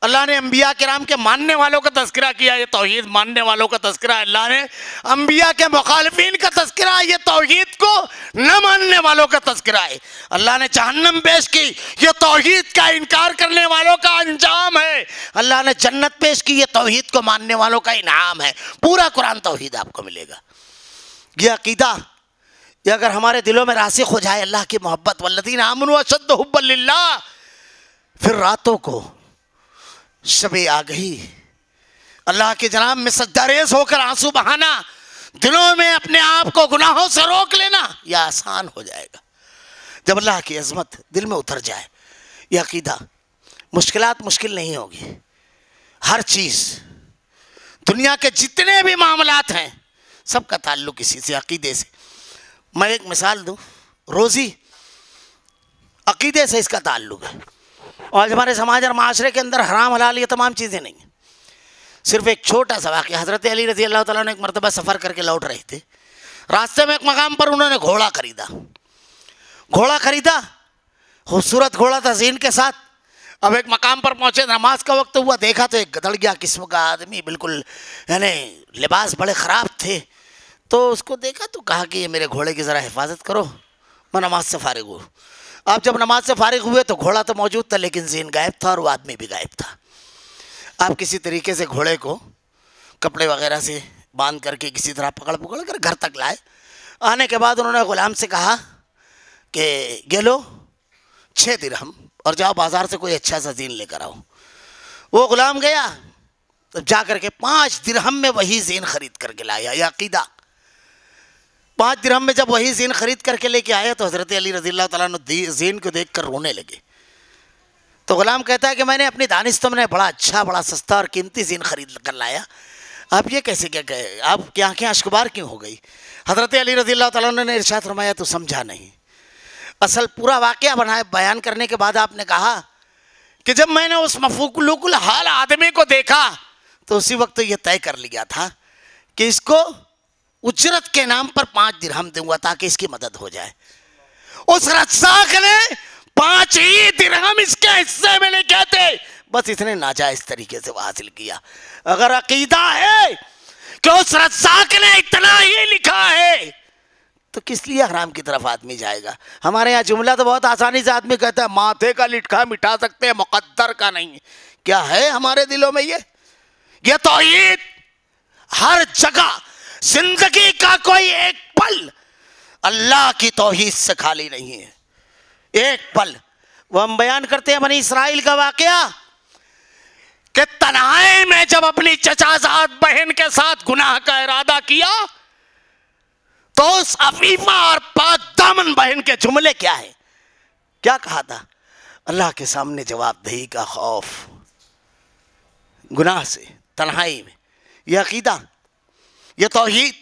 اللہ نے انبیاء کرام کے ماننے والوں کا تذکرہ کیا، یہ توحید ماننے والوں کا تذکرہ ہے۔ اللہ نے انبیاء کے مخالفین کا تذکرہ، یہ توحید کو نہ ماننے والوں کا تذکرہ ہے۔ اللہ نے جہنم پیش کی، یہ توحید کا انکار کرنے والوں کا انجام ہے۔ اللہ نے جنت پیش کی، یہ توحید کو ماننے والوں کا انعام ہے۔ پورا قرآن توحید آپ کو ملے گا۔ یہ عقیدہ یہ اگر ہمارے دلوں میں راسخ ہو جائے، اللہ کی محبت، والذین آمنوا اشد حبا للہ، پھر راتوں کو شب آگہی اللہ کے جناب میں سجدہ ریز ہو کر آنسو بہانا، دلوں میں اپنے آپ کو گناہوں سے روک لینا، یہ آسان ہو جائے گا جب اللہ کی عظمت دل میں اتر جائے۔ یہ عقیدہ، مشکلات مشکل نہیں ہوگی۔ ہر چیز، دنیا کے جتنے بھی معاملات ہیں سب کا تعلق اسی سے، عقیدے سے۔ میں ایک مثال دوں، روزی عقیدے سے اس کا تعلق ہے۔ آج ہمارے سماج اور معاشرے کے اندر حرام حلال یہ تمام چیزیں نہیں ہیں۔ صرف ایک چھوٹا سا واقعہ. حضرت علی رضی اللہ تعالیٰ نے ایک مرتبہ سفر کر کے لوٹ رہے تھے. راستے میں ایک مقام پر انہوں نے گھوڑا خریدا. خوبصورت گھوڑا تھا زین کے ساتھ. اب ایک مقام پر پہنچے, نماز کا وقت ہوا, دیکھا تو ایک گدڑ گیا قسم کا آدمی, بالکل یعنی لباس بڑے خراب تھے. تو اس کو دیکھا تو کہا کہ یہ میرے گھوڑے کی ذرا حفاظت کرو, میں نماز سے فارغ ہوں. آپ جب نماز سے فارغ ہوئے تو گھوڑا تو موجود تھا لیکن زین غائب تھا اور وہ آدمی بھی غائب تھا. آپ کسی طریقے سے گھوڑے کو کپڑے وغیرہ سے باندھ کر کے کسی طرح پکڑ کر گھر تک لائے. آنے کے بعد انہوں نے غلام سے کہا کہ یہ لو 6 درہم اور جاؤ بازار سے کوئی اچھا سا زین لے کر آؤ. وہ غلام گیا تو جا کر کے 5 درہم میں وہی زین خرید کر کے لایا. یہ عقیدہ. 5 درہم میں جب وہی زین خرید کر کے لے کے آیا تو حضرت علی رضی اللہ تعالیٰ نے زین کو دیکھ کر رونے لگے. تو غلام کہتا ہے کہ میں نے اپنی دانستم نے بڑا اچھا, بڑا سستا اور قیمتی زین خرید کر لایا, آپ یہ کیسے کیا کہے, آپ کی آنکھیں اشکبار کیوں ہو گئی؟ حضرت علی رضی اللہ تعالیٰ نے ارشاد فرمایا تو سمجھا نہیں. اصل پورا واقعہ بیان کرنے کے بعد آپ نے کہا کہ جب میں نے اس مفلوق الحال آدمی کو دیکھا تو اسی وقت یہ طے کر لیا تھا کہ اس کو اجرت کے نام پر 5 درہم دوں گا تاکہ اس کی مدد ہو جائے. اس رزاق نے 5 ہی درہم اس کے حصے میں نہیں کہتے, بس اس نے ناجائز طریقے سے وہ حاصل کیا. اگر عقیدہ ہے کہ اس رزاق نے اتنا ہی لکھا ہے تو کس لیے حرام کی طرف آدمی جائے گا؟ ہمارے یہاں جملہ تو بہت آسانی سے آدمی کہتا ہے ماتھے کا لٹکا مٹا سکتے ہیں, مقدر کا نہیں. کیا ہے ہمارے دلوں میں یہ توحید؟ ہر جگہ زندگی کا کوئی ایک پل اللہ کی توحید سے خالی نہیں ہے, ایک پل. وہ ہم بیان کرتے ہیں بنی اسرائیل کا واقعہ کہ تنہائی میں جب اپنی چچا زاد بہن کے ساتھ گناہ کا ارادہ کیا تو اس عفیفہ اور پاک دامن بہن کے جملے کیا ہے؟ کیا کہا تھا؟ اللہ کے سامنے جواب دہی کا خوف, گناہ سے تنہائی میں. یہ عقیدہ, یہ توحید,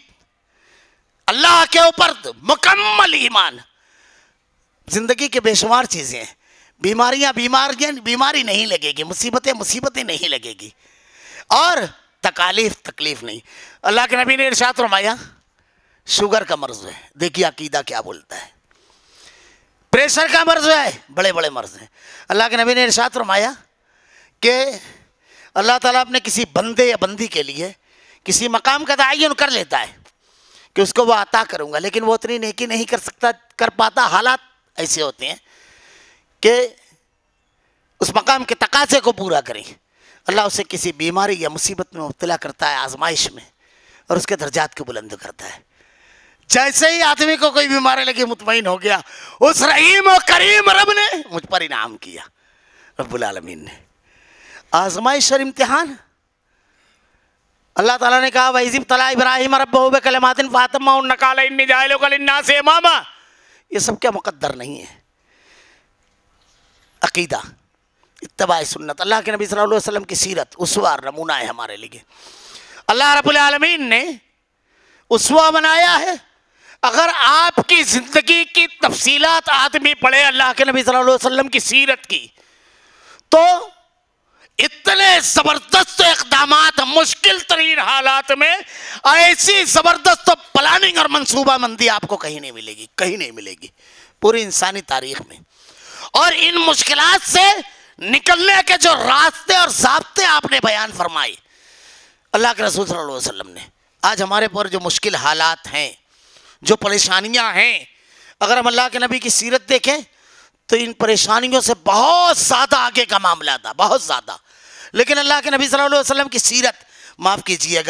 اللہ کے اوپر مکمل ایمان. زندگی کے بے شمار چیزیں ہیں, بیماری نہیں لگے گی, مصیبتیں نہیں لگے گی, اور تکلیف نہیں. اللہ کے نبی نے ارشاد فرمایا شوگر کا مرض ہے, دیکھیے عقیدہ کیا بولتا ہے. پریشر کا مرض ہے, بڑے بڑے مرض ہیں. اللہ کے نبی نے ارشاد فرمایا کہ اللہ تعالیٰ اپنے کسی بندے یا بندی کے لیے کسی مقام کا تعین کر لیتا ہے کہ اس کو وہ عطا کروں گا, لیکن وہ اتنی نیکی نہیں کر پاتا. حالات ایسے ہوتے ہیں کہ اس مقام کے تقاضے کو پورا کریں. اللہ اسے کسی بیماری یا مصیبت میں مبتلا کرتا ہے, آزمائش میں, اور اس کے درجات کو بلند کرتا ہے. جیسے ہی آدمی کو کوئی بیماری لگی مطمئن ہو گیا, اس رحیم و کریم رب نے مجھ پر انعام کیا. رب العالمین نے آزمائش اور امتحان. اللہ تعالیٰ نے کہا وَإِذِ ابْتَلَىٰ إِبْرَاهِيمَ رَبُّهُ بِكَلِمَاتٍ فَأَتَمَّهُنَّ قَالَ إِنِّي جَاعِلُكَ لِلنَّاسِ إِمَامًا. یہ سب کیا مقدر نہیں ہے. عقیدہ, اتباع سنت, اللہ کے نبی صلی اللہ علیہ وسلم کی سیرت اسوہ نمونہ ہے ہمارے لیے. اللہ رب العالمین نے اسوہ بنایا ہے. اگر آپ کی زندگی کی تفصیلات آدمی پڑھے اللہ کے نبی صلی اللہ علیہ وسلم کی سیرت کی تو اتنے زبردست اقدامات مشکل ترین حالات میں, ایسی زبردست پلاننگ اور منصوبہ بندی آپ کو کہیں نہیں ملے گی, کہیں نہیں ملے گی پوری انسانی تاریخ میں. اور ان مشکلات سے نکلنے کے جو راستے اور ضابطے آپ نے بیان فرمائے اللہ کے رسول صلی اللہ علیہ وسلم نے. آج ہمارے پر جو مشکل حالات ہیں, جو پریشانیاں ہیں, اگر ہم اللہ کے نبی کی سیرت دیکھیں تو ان پریشانیوں سے بہت زیادہ آگے کا معاملہ تھا, بہت زیادہ. لیکن اللہ کے نبی صلی اللہ علیہ وسلم کی سیرت, معاف کیجئے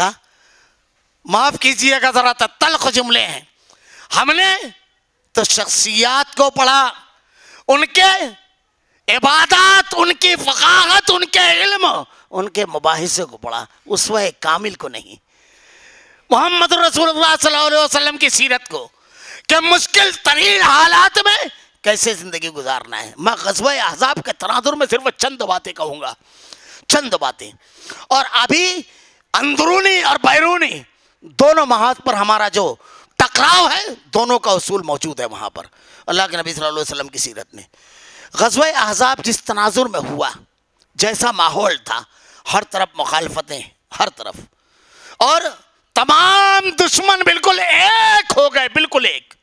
گا ذرا تلخ جملے ہیں, ہم نے تو شخصیات کو پڑھا, ان کے عبادات, ان کی فقاہت, ان کے علم, ان کے مباحثے کو پڑھا, اسوہ کامل کو نہیں. محمد رسول اللہ صلی اللہ علیہ وسلم کی سیرت کو کہ مشکل ترین حالات میں کیسے زندگی گزارنا ہے. میں غزوہ احزاب کے تناظر میں صرف چند باتیں کہوں گا, چند باتیں. اور ابھی اندرونی اور بیرونی دونوں محاذ پر ہمارا جو ٹکراؤ ہے, دونوں کا اصول موجود ہے وہاں پر. اللہ کے نبی صلی اللہ علیہ وسلم کی سیرت میں غزوہ احزاب جس تناظر میں ہوا, جیسا ماحول تھا, ہر طرف مخالفتیں, ہر طرف، اور تمام دشمن بالکل ایک ہو گئے، بالکل ایک.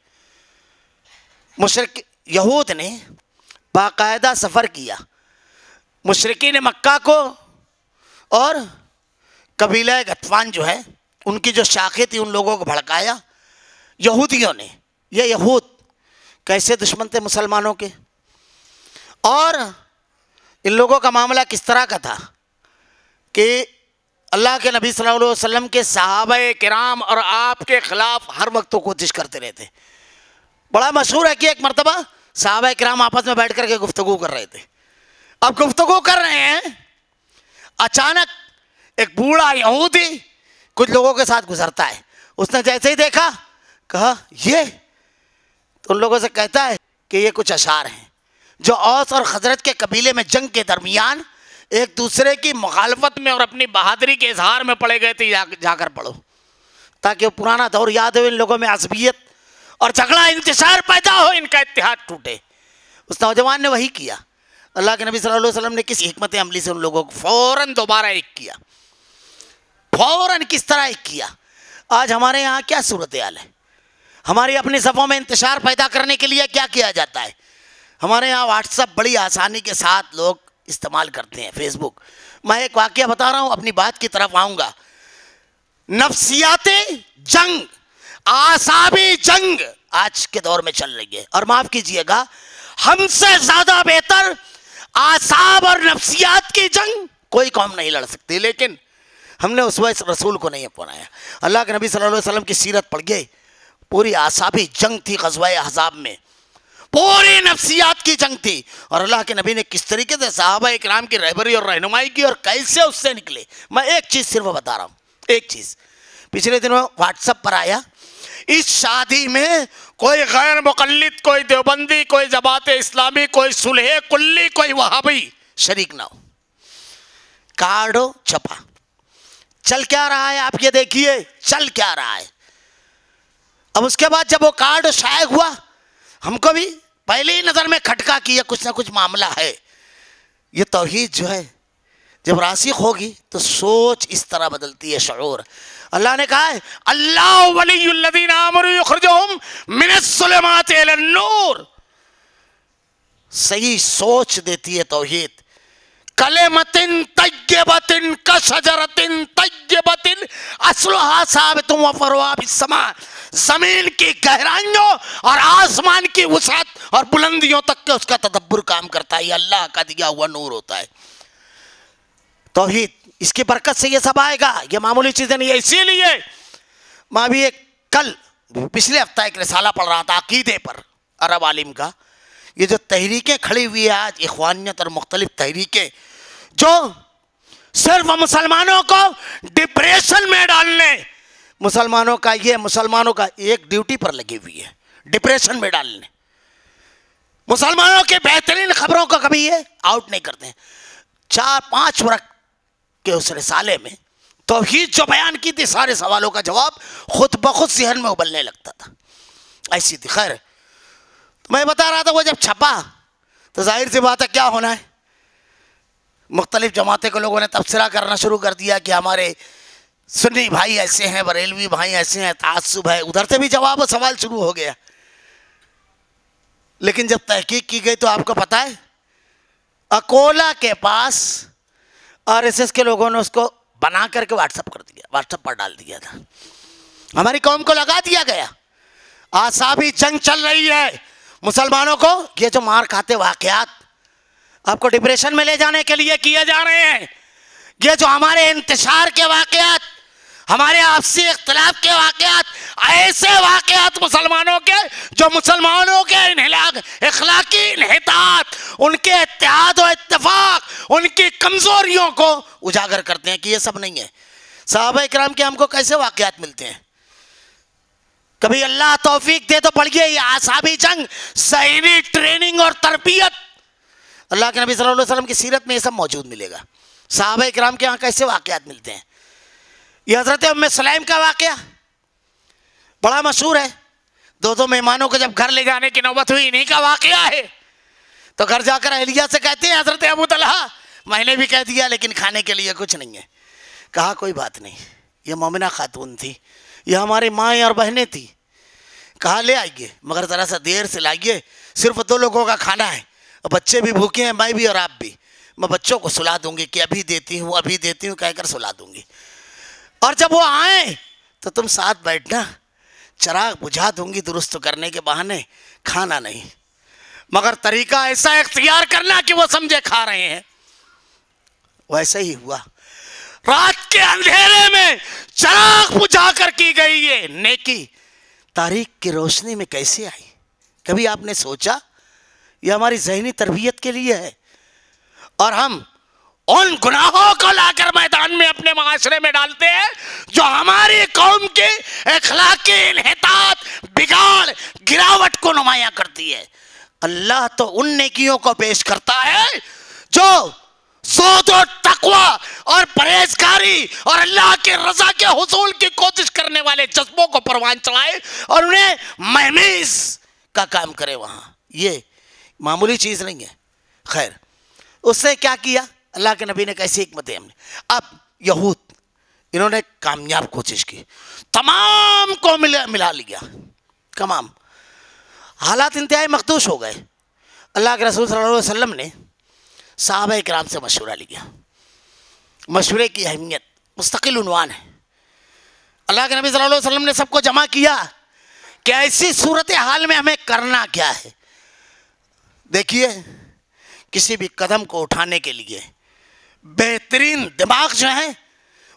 مشرک یہود نے باقاعدہ سفر کیا مشرکین مکہ کو اور قبیلہ غطفان جو ہے ان کی جو شاخیں تھی ان لوگوں کو بھڑکایا. یہودیوں نے، یہ یہود کیسے دشمن تھے مسلمانوں کے، اور ان لوگوں کا معاملہ کس طرح کا تھا کہ اللہ کے نبی صلی اللہ علیہ وسلم کے صحابہ کرام اور آپ کے خلاف ہر وقت کوشش کرتے رہتے. بڑا مشہور ہے کہ ایک مرتبہ صحابہ کرام آپس میں بیٹھ کر کے گفتگو کر رہے تھے. اب گفتگو کر رہے ہیں، اچانک ایک بوڑھا یہودی کچھ لوگوں کے ساتھ گزرتا ہے. اس نے جیسے ہی دیکھا کہا یہ، تو ان لوگوں سے کہتا ہے کہ یہ کچھ اشعار ہیں جو اوس اور خزرج کے قبیلے میں جنگ کے درمیان ایک دوسرے کی مخالفت میں اور اپنی بہادری کے اظہار میں پڑے گئے تھے، جا کر پڑھو تاکہ وہ پرانا دور یاد ہو، ان لوگوں میں عصبیت اور جھگڑا انتشار پیدا ہو، ان کا اتحاد ٹوٹے. اس نوجوان نے وہی کیا. اللہ کے نبی صلی اللہ علیہ وسلم نے کس حکمت عملی سے ان لوگوں کو فوراً دوبارہ ایک کیا، فوراً کس طرح ایک کیا. آج ہمارے یہاں کیا صورتحال ہے؟ ہماری اپنی صفوں میں انتشار پیدا کرنے کے لیے کیا کیا جاتا ہے؟ ہمارے یہاں واٹس ایپ بڑی آسانی کے ساتھ لوگ استعمال کرتے ہیں، فیس بک. میں ایک واقعہ بتا رہا ہوں، اپنی بات کی طرف آؤں گا. نفسیاتی جنگ، اعصابی جنگ آج کے دور میں چل رہی ہے، اور معاف کیجئے گا ہم سے زیادہ بہتر اعصاب اور نفسیات کی جنگ کوئی قوم نہیں لڑ سکتی. لیکن ہم نے اس رسول کو نہیں اپنایا. اللہ کے نبی صلی اللہ علیہ وسلم کی سیرت پڑھ گئے، پوری اعصابی جنگ تھی غزوہ احزاب میں، پوری نفسیات کی جنگ تھی. اور اللہ کے نبی نے کس طریقے سے صحابہ اکرام کی رہبری اور رہنمائی کی اور کیسے اس سے نکلے. میں ایک چیز صرف بتا رہا ہوں، ایک چیز. پچھلے دنوں واٹس ایپ پر آیا، اس شادی میں کوئی غیر مقلد، کوئی دیوبندی، کوئی جماعت اسلامی، کوئی صلح کلی، کوئی وہابی شریک نہ ہو. کارڈو چھپا. چل کیا رہا ہے آپ یہ دیکھیے، چل کیا رہا ہے. اب اس کے بعد جب وہ کارڈ شائع ہوا، ہم کو بھی پہلی نظر میں کھٹکا کیا کچھ نہ کچھ معاملہ ہے. یہ توحید جو ہے جب راسخ ہوگی تو سوچ اس طرح بدلتی ہے، شعور. اللہ نے کہا ہے اللہ ولی الذین آمنوا یخرجہم من الظلمات الی النور. صحیح سوچ دیتی ہے توحید. کلمۃ طیبۃ کشجرۃ طیبۃ اصلھا ثابت وفرعها فی السماء. زمین کی گہرائیوں اور آسمان کی وسعت اور بلندیوں تک کے اس کا تدبر کام کرتا ہے. یہ اللہ کا دیا ہوا نور ہوتا ہے توحید. اس کی برکت سے یہ سب آئے گا، یہ معمولی چیزیں نہیں ہے. اسی لیے میں بھی پچھلے ہفتہ ایک رسالہ پڑھ رہا تھا عقیدے پر، عرب عالم کا. یہ جو تحریکیں کھڑی ہوئی ہے آج، اخوانیت اور مختلف تحریکیں جو صرف مسلمانوں کو ڈپریشن میں ڈالنے، مسلمانوں کا ایک ڈیوٹی پر لگی ہوئی ہے، ڈپریشن میں ڈالنے. مسلمانوں کے بہترین خبروں کو کبھی یہ آؤٹ نہیں کرتے ہیں. 4-5 ورق کے اس رسالے میں توحید جو بیان کی تھی، سارے سوالوں کا جواب خود بخود ذہن میں ابلنے لگتا تھا، ایسی تھی. خیر، میں بتا رہا تھا وہ جب چھپا تو ظاہر سی بات ہے کیا ہونا ہے. مختلف جماعتیں کے لوگوں نے تبصرہ کرنا شروع کر دیا کہ ہمارے سنی بھائی ایسے ہیں، بریلوی بھائی ایسے ہیں، تعصب ہے. ادھر سے بھی جواب و سوال شروع ہو گیا. لیکن جب تحقیق کی گئی تو آپ کو پتا ہے اکولا کے پاس RSS کے لوگوں نے اس کو بنا کر کے واٹس ایپ پر ڈال دیا تھا. ہماری قوم کو لگا دیا گیا. اعصابی جنگ چل رہی ہے مسلمانوں کو. یہ جو مار کھاتے واقعات آپ کو ڈپریشن میں لے جانے کے لیے کیے جا رہے ہیں، یہ جو ہمارے انتشار کے واقعات، ہمارے آپسی اختلاف کے واقعات، ایسے واقعات مسلمانوں کے جو مسلمانوں کے اخلاقی انحطاط، ان کے اتحاد و اتفاق، ان کی کمزوریوں کو اجاگر کرتے ہیں کہ یہ سب نہیں ہے. صحابہ اکرام کے ہم کو کیسے واقعات ملتے ہیں؟ کبھی اللہ توفیق دے تو پڑھیے یہ اعصابی جنگ، ذہنی ٹریننگ اور تربیت. اللہ کے نبی صلی اللہ علیہ وسلم کی سیرت میں یہ سب موجود ملے گا. صحابہ اکرام کے ہاں کیسے واقعات ملتے ہیں؟ یہ حضرت ام سلیم کا واقعہ بڑا مشہور ہے. 2 مہمانوں کو جب گھر لے جانے کی نوبت ہوئی، انہی کا واقعہ ہے. تو گھر جا کر اہلیہ سے کہتے ہیں حضرت ابو طلحہ میں نے بھی کہہ دیا لیکن کھانے کے لیے کچھ نہیں ہے. کہا کوئی بات نہیں، یہ مومنہ خاتون تھی، یہ ہماری مائیں اور بہنیں تھی، کہا لے آئیے مگر ذرا سا دیر سے لائیے، صرف 2 لوگوں کا کھانا ہے، بچے بھی بھوکے ہیں، میں بھی اور آپ بھی، میں بچوں کو سلا دوں گی کہ ابھی دیتی ہوں کہہ کر سلا دوں گی، اور جب وہ آئیں تو تم ساتھ بیٹھنا، چراغ بجھا دوں گی درست کرنے کے بہانے، کھانا نہیں مگر طریقہ ایسا اختیار کرنا کہ وہ سمجھے کھا رہے ہیں۔ ویسا ہی ہوا، رات کے اندھیرے میں چراغ بجھا کر کی گئی یہ نیکی تاریخ کی روشنی میں کیسے آئی؟ کبھی آپ نے سوچا؟ یہ ہماری ذہنی تربیت کے لیے ہے، اور ہم ان گناہوں کو لا کر میدان میں اپنے معاشرے میں ڈالتے ہیں جو ہماری قوم کے اخلاقی انحطاط، بگاڑ، گراوٹ کو نمایاں کرتی ہے۔ اللہ تو ان نیکیوں کو پیش کرتا ہے جو زہد و تقوی اور پرہیزگاری اور اللہ کے رضا کے حصول کی کوشش کرنے والے جذبوں کو پروان چڑھائے اور انہیں مہمیز کا کام کرے وہاں۔ یہ معمولی چیز نہیں ہے۔ خیر، اس سے کیا کیا اللہ کے نبی نے، کیسی حکمت ہم نے؟ اب یہود انہوں نے کامیاب کوشش کی، تمام کو ملا لیا، تمام حالات انتہائی مخدوش ہو گئے۔ اللہ کے رسول صلی اللہ علیہ وسلم نے صحابہ اکرام سے مشورہ لیا۔ مشورے کی اہمیت مستقل عنوان ہے۔ اللہ کے نبی صلی اللہ علیہ وسلم نے سب کو جمع کیا کہ ایسی صورتحال میں ہمیں کرنا کیا ہے۔ دیکھیے، کسی بھی قدم کو اٹھانے کے لیے بہترین دماغ جو ہیں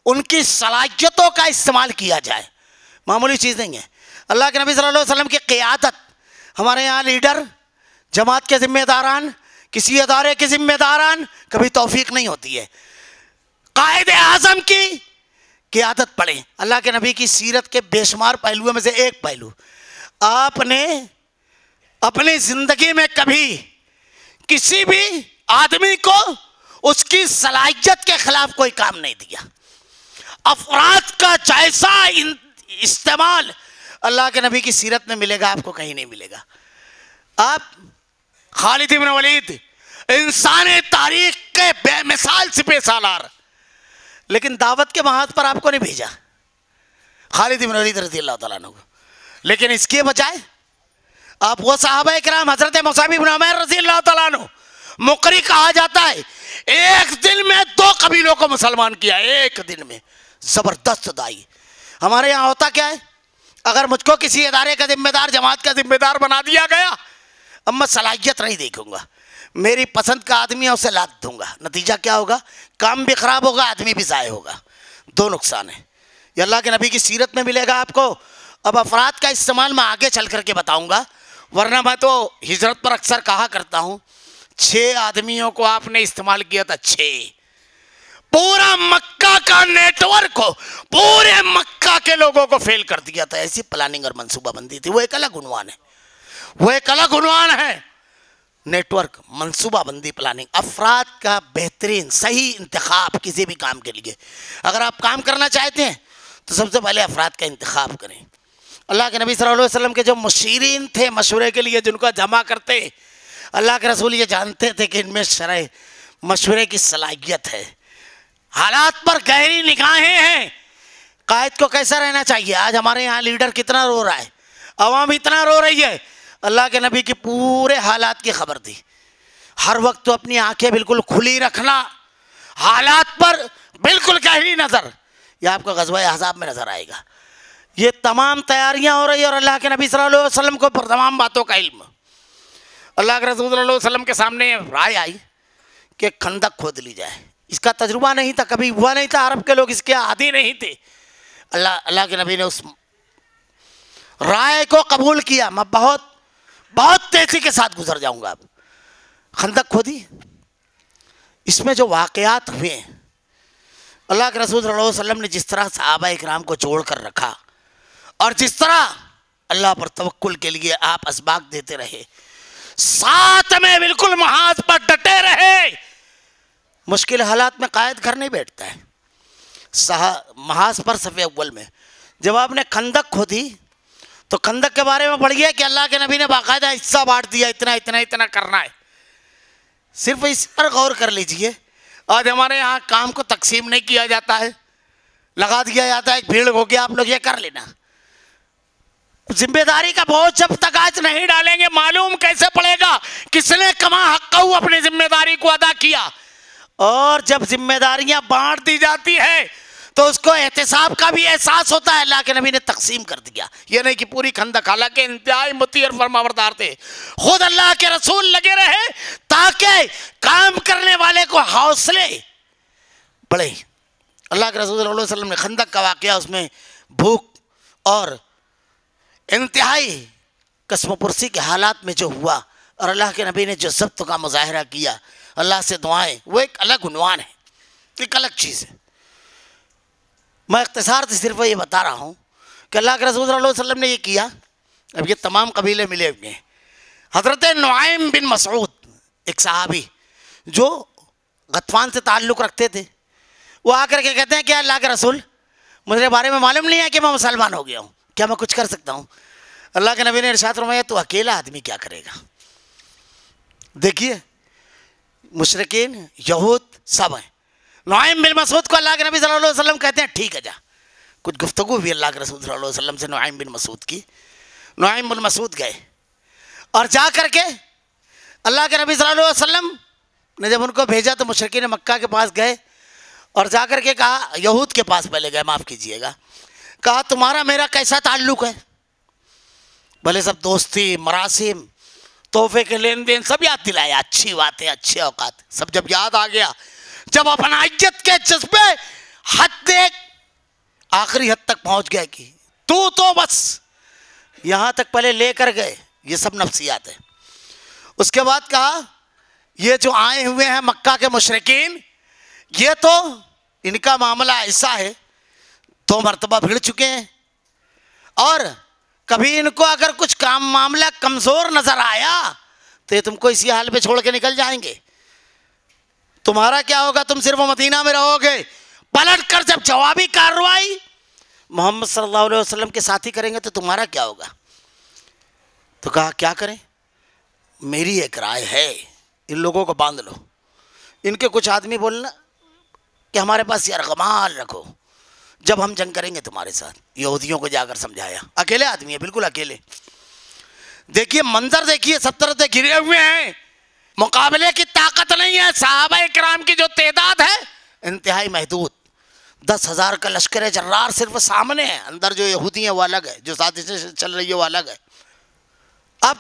ان کی صلاحیتوں کا استعمال کیا جائے، معمولی چیز نہیں ہے۔ اللہ کے نبی صلی اللہ علیہ وسلم کی قیادت، ہمارے یہاں لیڈر، جماعت کے ذمہ داران، کسی ادارے کے ذمہ داران، کبھی توفیق نہیں ہوتی ہے۔ قائد اعظم کی قیادت پڑھیں، اللہ کے نبی کی سیرت کے بے شمار پہلوؤں میں سے ایک پہلو، آپ نے اپنی زندگی میں کبھی کسی بھی آدمی کو اس کی صلاحیت کے خلاف کوئی کام نہیں دیا۔ افراد کا جیسا استعمال اللہ کے نبی کی سیرت میں ملے گا آپ کو کہیں نہیں ملے گا۔ آپ خالد بن ولید انسان تاریخ کے بے مثال سپہ سالار، لیکن دعوت کے محاذ پر آپ کو نہیں بھیجا خالد بن ولید رضی اللہ تعالیٰ عنہ کو، لیکن اس کے بجائے آپ وہ صحابہ کرام، حضرت مصعب بن عمیر رضی اللہ تعالیٰ عنہ، مقری کہا جاتا ہے، ایک دن میں 2 قبیلوں کو مسلمان کیا، ایک دن میں، زبردست دائی۔ ہمارے یہاں ہوتا کیا ہے، اگر مجھ کو کسی ادارے کا ذمہ دار، جماعت کا ذمہ دار بنا دیا گیا، اب میں صلاحیت نہیں دیکھوں گا، میری پسند کا آدمی ہے اسے لاد دوں گا، نتیجہ کیا ہوگا؟ کام بھی خراب ہوگا، آدمی بھی ضائع ہوگا، 2 نقصان ہیں۔ یہ اللہ کے نبی کی سیرت میں ملے گا آپ کو۔ اب افراد کا استعمال میں آگے چل کر کے بتاؤں گا، ورنہ میں تو ہجرت پر اکثر کہا کرتا ہوں 6 آدمیوں کو آپ نے استعمال کیا تھا، 6، پورا مکہ کا نیٹ ورک کو، پورے مکہ کے لوگوں کو فیل کر دیا تھا۔ ایسی پلاننگ اور منصوبہ بندی تھی، وہ ایک الگ عنوان ہے، وہ ایک الگ عنوان ہے۔ نیٹ ورک، منصوبہ بندی، پلاننگ، افراد کا بہترین صحیح انتخاب کسی بھی کام کے لیے۔ اگر آپ کام کرنا چاہتے ہیں تو سب سے پہلے افراد کا انتخاب کریں۔ اللہ کے نبی صلی اللہ علیہ وسلم کے جو مشیرین تھے مشورے کے لیے، جن کو جمع کرتے، اللہ کے رسول یہ جانتے تھے کہ ان میں شرع مشورے کی صلاحیت ہے، حالات پر گہری نگاہیں ہیں۔ قائد کو کیسا رہنا چاہیے؟ آج ہمارے یہاں لیڈر کتنا رو رہا ہے، عوام اتنا رو رہی ہے، اللہ کے نبی کی پورے حالات کی خبر تھی۔ ہر وقت تو اپنی آنکھیں بالکل کھلی رکھنا، حالات پر بالکل گہری نظر، یہ آپ کو غزوہ احزاب میں نظر آئے گا۔ یہ تمام تیاریاں ہو رہی ہیں اور اللہ کے نبی صلی اللہ علیہ وسلم کو پر تمام باتوں کا علم۔ اللہ کے رسول صلی اللہ علیہ وسلم کے سامنے رائے آئی کہ خندق کھود لی جائے۔ اس کا تجربہ نہیں تھا، کبھی ہوا نہیں تھا، عرب کے لوگ اس کے عادی نہیں تھے۔ اللہ کے نبی نے اس رائے کو قبول کیا۔ میں بہت تیزی کے ساتھ گزر جاؤں گا۔ اب خندق کھودی، اس میں جو واقعات ہوئے، اللہ کے رسول صلی اللہ علیہ وسلم نے جس طرح صحابہ اکرام کو جوڑ کر رکھا اور جس طرح اللہ پر توکل کے لیے آپ اسباق دیتے رہے، ساتھ میں بالکل محاذ پر ڈٹے رہے۔ مشکل حالات میں قائد گھر نہیں بیٹھتا ہے۔ محاذ پر صف اول میں جب آپ نے خندق کھودی تو خندق کے بارے میں پڑھیے کہ اللہ کے نبی نے باقاعدہ حصہ بانٹ دیا، اتنا اتنا اتنا کرنا ہے۔ صرف اس پر غور کر لیجئے، آج ہمارے یہاں کام کو تقسیم نہیں کیا جاتا ہے، لگا دیا جاتا ہے، ایک بھیڑ ہو گیا، آپ لوگ یہ کر لینا. ذمہ داری کا بوجھ جب تک آج نہیں ڈالیں گے معلوم کیسے پڑے گا کس نے کما حقہ اپنی ذمہ داری کو ادا کیا. اور جب ذمہ داریاں بانٹ دی جاتی ہے تو اس کو احتساب کا بھی احساس ہوتا ہے. اللہ کے نبی نے تقسیم کر دیا، یہ نہیں کہ پوری خندق، حالانکہ انتہائی مطیع اور فرمانبردار تھے. خود اللہ کے رسول لگے رہے تاکہ کام کرنے والے کو حوصلے بڑھے. اللہ کے رسول صلی اللہ علیہ وسلم نے خندق کا واقعہ، اس میں بھوک اور انتہائی قسم و پرسی کے حالات میں جو ہوا اور اللہ کے نبی نے جو ضبط کا مظاہرہ کیا، اللہ سے دعائیں، وہ ایک الگ عنوان ہے، ایک الگ چیز ہے. میں اختصار سے صرف یہ بتا رہا ہوں کہ اللہ کے رسول صلی اللہ علیہ وسلم نے یہ کیا. اب یہ تمام قبیلے ملے ہوئے ہیں. حضرت نعیم بن مسعود ایک صحابی جو غطفان سے تعلق رکھتے تھے، وہ آ کر کے کہتے ہیں کہ اللہ کے رسول مجھے بارے میں معلوم نہیں ہے کہ میں مسلمان ہو گیا ہوں، کیا میں کچھ کر سکتا ہوں؟ اللہ کے نبی نے ارشاد فرمایا تو اکیلا آدمی کیا کرے گا؟ دیکھیے مشرکین یہود سب ہیں. نعیم بن مسعود کو اللہ کے نبی صلی اللہ علیہ وسلم کہتے ہیں ٹھیک ہے جا. کچھ گفتگو بھی اللہ کے رسول صلی اللہ علیہ وسلم سے نعیم بن مسعود کی. نعیم بن مسعود گئے اور جا کر کے اللہ کے نبی صلی اللہ علیہ وسلم نے جب ان کو بھیجا تو مشرکین مکہ کے پاس گئے اور جا کر کے کہا، یہود کے پاس پہلے گئے، معاف کیجئے گا، کہا تمہارا میرا کیسا تعلق ہے؟ بھلے سب دوستی، مراسم، تحفے کے لین دین سب یاد دلایا، اچھی باتیں، اچھے اوقات، سب جب یاد آ گیا، جب اپنائیت کے جذبے حد ایک آخری حد تک پہنچ گئے کہ تو بس یہاں تک پہلے لے کر گئے، یہ سب نفسیات ہے. اس کے بعد کہا یہ جو آئے ہوئے ہیں مکہ کے مشرکین، یہ تو ان کا معاملہ ایسا ہے، 2 مرتبہ بھیڑ چکے ہیں اور کبھی ان کو اگر کچھ کام معاملہ کمزور نظر آیا تو یہ تم کو اسی حال پہ چھوڑ کے نکل جائیں گے. تمہارا کیا ہوگا؟ تم صرف مدینہ میں رہو گے. پلٹ کر جب جوابی کارروائی محمد صلی اللہ علیہ وسلم کے ساتھی کریں گے تو تمہارا کیا ہوگا؟ تو کہا کیا کریں؟ میری ایک رائے ہے، ان لوگوں کو باندھ لو. ان کے کچھ آدمی بولنا کہ ہمارے پاس یرغمال رکھو، جب ہم جنگ کریں گے تمہارے ساتھ. یہودیوں کو جا کر سمجھایا، اکیلے آدمی ہے، بالکل اکیلے. دیکھیے منظر دیکھیے، 70 گھرے ہوئے ہیں، مقابلے کی طاقت نہیں ہے. صحابہ کرام کی جو تعداد ہے انتہائی محدود، 10,000 کا لشکر جرار صرف سامنے ہے، اندر جو یہودی ہیں وہ الگ ہے، جو سازشیں چل رہی ہے وہ الگ ہے. اب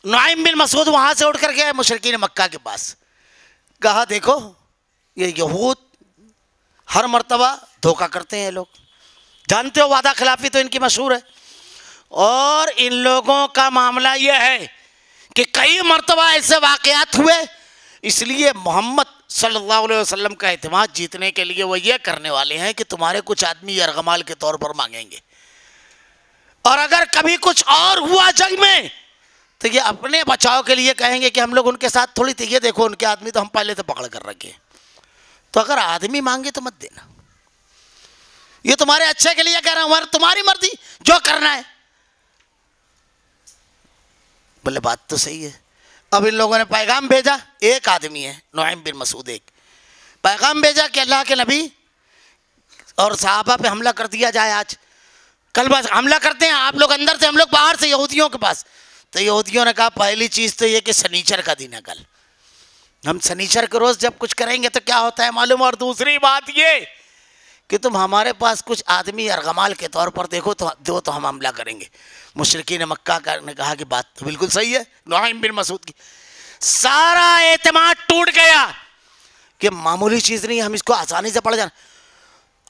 نعیم بن مسعود وہاں سے اٹھ کر گئے مشرکین مکہ کے پاس. کہا دیکھو یہ یہود ہر مرتبہ دھوکہ کرتے ہیں، لوگ جانتے ہو، وعدہ خلافی تو ان کی مشہور ہے. اور ان لوگوں کا معاملہ یہ ہے کہ کئی مرتبہ ایسے واقعات ہوئے، اس لیے محمد صلی اللہ علیہ وسلم کا اعتماد جیتنے کے لیے وہ یہ کرنے والے ہیں کہ تمہارے کچھ آدمی یرغمال کے طور پر مانگیں گے، اور اگر کبھی کچھ اور ہوا جنگ میں تو یہ اپنے بچاؤ کے لیے کہیں گے کہ ہم لوگ ان کے ساتھ تھوڑی تھی، یہ دیکھو ان کے آدمی تو ہم پہلے تو پکڑ کر رکھے. تو اگر آدمی مانگے تو مت دینا، یہ تمہارے اچھے کے لیے کہہ رہا ہوں، تمہاری مرضی جو کرنا ہے. بولے بات تو صحیح ہے. اب ان لوگوں نے پیغام بھیجا، ایک آدمی ہے نعیم بن مسعود، ایک پیغام بھیجا کہ اللہ کے نبی اور صحابہ پہ حملہ کر دیا جائے، آج کل بس حملہ کرتے ہیں، آپ لوگ اندر سے ہم لوگ باہر سے یہودیوں کے پاس. تو یہودیوں نے کہا پہلی چیز تو یہ کہ سنیچر کا دن ہے کل، ہم سنیچر کے روز جب کچھ کریں گے تو کیا ہوتا ہے معلوم. اور دوسری بات یہ کہ تم ہمارے پاس کچھ آدمی ارغمال کے طور پر دیکھو تو ہم حملہ کریں گے. مشرکین مکہ نے کہا کہ بات تو بالکل صحیح ہے. نعیم بن مسعود کی سارا اعتماد ٹوٹ گیا کہ معمولی چیز نہیں، ہم اس کو آسانی سے پڑ جانا.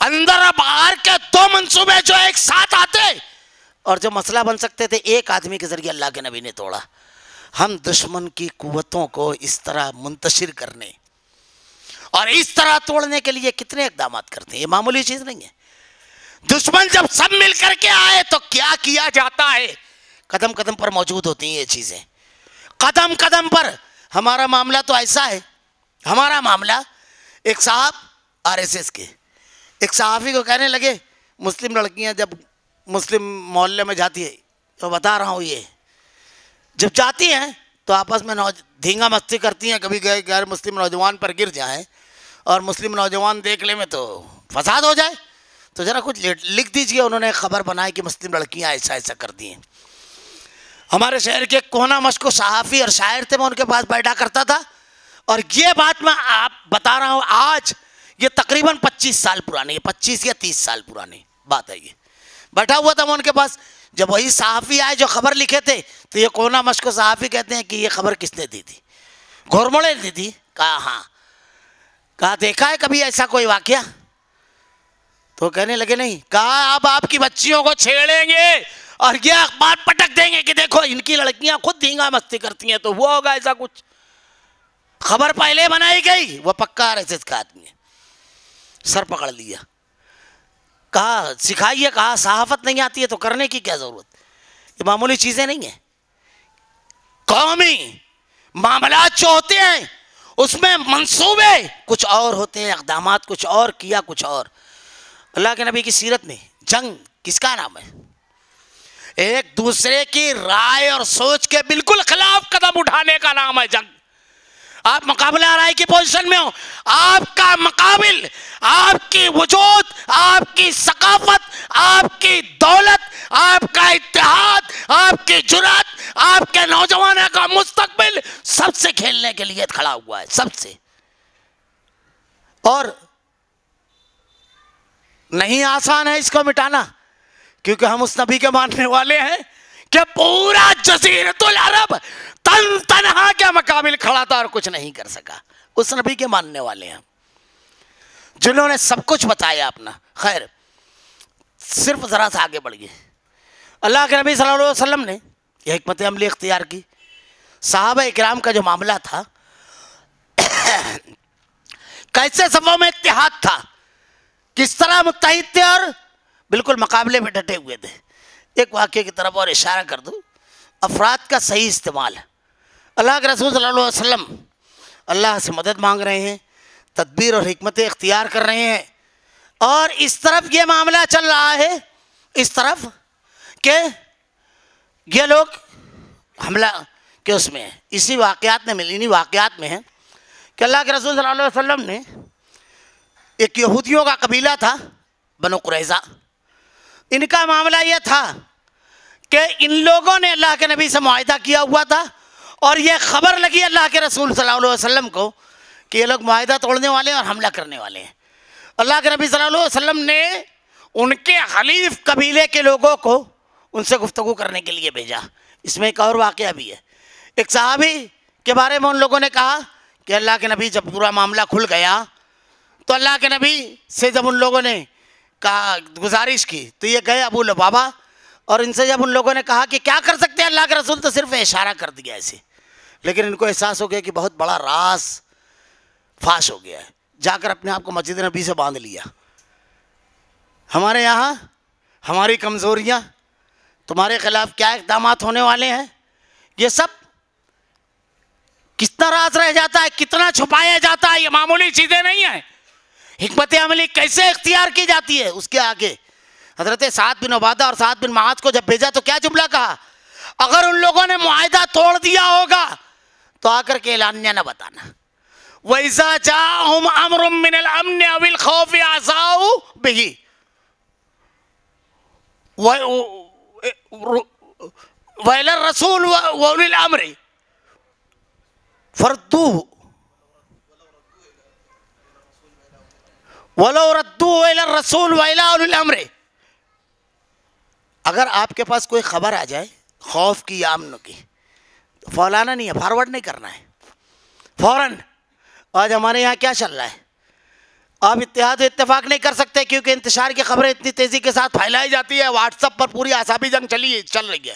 اندر اور باہر کے 2 منصوبے جو ایک ساتھ آتے اور جو مسئلہ بن سکتے تھے، ایک آدمی کے ذریعے اللہ کے نبی نے توڑا. ہم دشمن کی قوتوں کو اس طرح منتشر کرنے اور اس طرح توڑنے کے لیے کتنے اقدامات کرتے ہیں، یہ معمولی چیز نہیں ہے. دشمن جب سب مل کر کے آئے تو کیا کیا جاتا ہے، قدم قدم پر موجود ہوتی ہیں یہ چیزیں، قدم قدم پر. ہمارا معاملہ تو ایسا ہے، ہمارا معاملہ ایک صاحب RSS کے ایک صحافی کو کہنے لگے، مسلم لڑکیاں جب مسلم محلے میں جاتی ہے تو بتا رہا ہوں، یہ جب جاتی ہیں تو آپس میں دھینگا مستی کرتی ہیں، کبھی غیر مسلم نوجوان پر گر جائیں اور مسلم نوجوان دیکھ لے میں تو فساد ہو جائے. تو ذرا کچھ لکھ دیجئے. انہوں نے خبر بنائی کہ مسلم لڑکیاں ایسا ایسا کر دی ہیں. ہمارے شہر کے کونا مشکو صحافی اور شاعر تھے, میں ان کے پاس بیٹھا کرتا تھا, اور یہ بات میں آپ بتا رہا ہوں آج یہ تقریباً 25 سال پرانی ہے, 25 یا 30 سال پرانی بات ہے. یہ بیٹھا ہوا تھا میں ان کے پاس. جب وہی صحافی آئے جو خبر لکھے تھے تو یہ کونا مشکو صحافی کہتے ہیں کہ یہ خبر کس نے دی تھی؟ گھورموڑے نے دی تھی. کہا ہاں. کہا دیکھا ہے کبھی ایسا کوئی واقعہ؟ تو کہنے لگے نہیں. کہا اب آپ کی بچیوں کو چھیڑیں گے اور یہ اخبار پٹک دیں گے کہ دیکھو ان کی لڑکیاں خود دھینگا مستی کرتی ہیں, تو وہ ہوگا ایسا کچھ. خبر پہلے بنائی گئی. وہ پکا RSS کا آدمی ہے. سر پکڑ لیا. کہا سکھائیے. کہا صحافت نہیں آتی ہے تو کرنے کی کیا ضرورت؟ یہ معمولی چیزیں نہیں ہیں. قومی معاملات جو ہوتے ہیں اس میں منصوبے کچھ اور ہوتے ہیں, اقدامات کچھ اور, کیا کچھ اور. اللہ کے نبی کی سیرت میں جنگ کس کا نام ہے؟ ایک دوسرے کی رائے اور سوچ کے بالکل خلاف قدم اٹھانے کا نام ہے جنگ. آپ مقابلہ رائے کی پوزیشن میں ہو, آپ کا مقابل, آپ کی وجود, آپ کی ثقافت, آپ کی دولت, آپ کا اتحاد, آپ کی جرات, آپ کے نوجوانوں کا مستقبل سب سے کھیلنے کے لیے کھڑا ہوا ہے, سب سے. اور نہیں آسان ہے اس کو مٹانا, کیونکہ ہم اس نبی کے ماننے والے ہیں کہ پورا جزیرۃ العرب تن تنہا کے مقابل کھڑا تھا اور کچھ نہیں کر سکا. اس نبی کے ماننے والے ہیں جنہوں نے سب کچھ بتایا اپنا. خیر, صرف ذرا سا آگے بڑھئے. اللہ کے نبی صلی اللہ علیہ وسلم نے یہ حکمت عملی اختیار کی. صحابہ اکرام کا جو معاملہ تھا کیسے صفوں میں اتحاد تھا, کس طرح متحد تھے اور بالکل مقابلے میں ڈٹے ہوئے تھے. ایک واقعے کی طرف اور اشارہ کر دوں. افراد کا صحیح استعمال. اللہ کے رسول صلی اللہ علیہ وسلم اللہ سے مدد مانگ رہے ہیں, تدبیر اور حکمت اختیار کر رہے ہیں, اور اس طرف یہ معاملہ چل رہا ہے, اس طرف کہ یہ لوگ حملہ کے اس میں ہیں. اسی واقعات میں انہی واقعات میں ہیں کہ اللہ کے رسول صلی اللہ علیہ وسلم نے, ایک یہودیوں کا قبیلہ تھا بنو قریظہ, ان کا معاملہ یہ تھا کہ ان لوگوں نے اللہ کے نبی سے معاہدہ کیا ہوا تھا, اور یہ خبر لگی اللہ کے رسول صلی اللہ علیہ وسلم کو کہ یہ لوگ معاہدہ توڑنے والے ہیں اور حملہ کرنے والے ہیں. اللہ کے نبی صلی اللہ علیہ وسلم نے ان کے حلیف قبیلے کے لوگوں کو ان سے گفتگو کرنے کے لیے بھیجا. اس میں ایک اور واقعہ بھی ہے. ایک صحابی کے بارے میں ان لوگوں نے کہا کہ اللہ کے نبی جب پورا معاملہ کھل گیا تو اللہ کے نبی سے جب ان لوگوں نے کہا, گزارش کی, تو یہ گئے ابو لبابہ, اور ان سے جب ان لوگوں نے کہا کہ کیا کر سکتے ہیں اللہ کے رسول, تو صرف اشارہ کر دیا ایسے. لیکن ان کو احساس ہو گیا کہ بہت بڑا راز فاش ہو گیا ہے. جا کر اپنے آپ کو مسجد نبی سے باندھ لیا. ہمارے یہاں ہماری کمزوریاں, تمہارے خلاف کیا اقدامات ہونے والے ہیں, یہ سب کتنا راز رہ جاتا ہے, کتنا چھپایا جاتا ہے. یہ معمولی چیزیں نہیں ہیں. حکمت عملی کیسے اختیار کی جاتی ہے. اس کے آگے حضرت سعد بن عبادہ اور سعد بن معاذ کو جب بھیجا تو کیا جملہ کہا, اگر ان لوگوں نے معاہدہ توڑ دیا ہوگا تو آ کر کے اعلانیہ نہ بتانا. وَإِذَا جَاءَهُمْ أَمْرٌ مِّنَ الْأَمْنِ أَوِ الْخَوْفِ أَذَاعُوا بِهِ وَإِلَى الرَّسُولِ وَأُولِي الْأَمْرِ فَرُدُّوهُ وَلَوْ رَدُّوهُ إِلَى الرَّسُولِ وَإِلَى أُولِي الْأَمْرِ. اگر آپ کے پاس کوئی خبر آ جائے خوف کی یا امن کی, تو فولانا نہیں ہے, فارورڈ نہیں کرنا ہے فوراً. آج ہمارے یہاں کیا چل رہا ہے, آپ اتحاد و اتفاق نہیں کر سکتے کیونکہ انتشار کی خبریں اتنی تیزی کے ساتھ پھیلائی جاتی ہے. واٹس ایپ پر پوری اعصابی جنگ چل رہی ہے.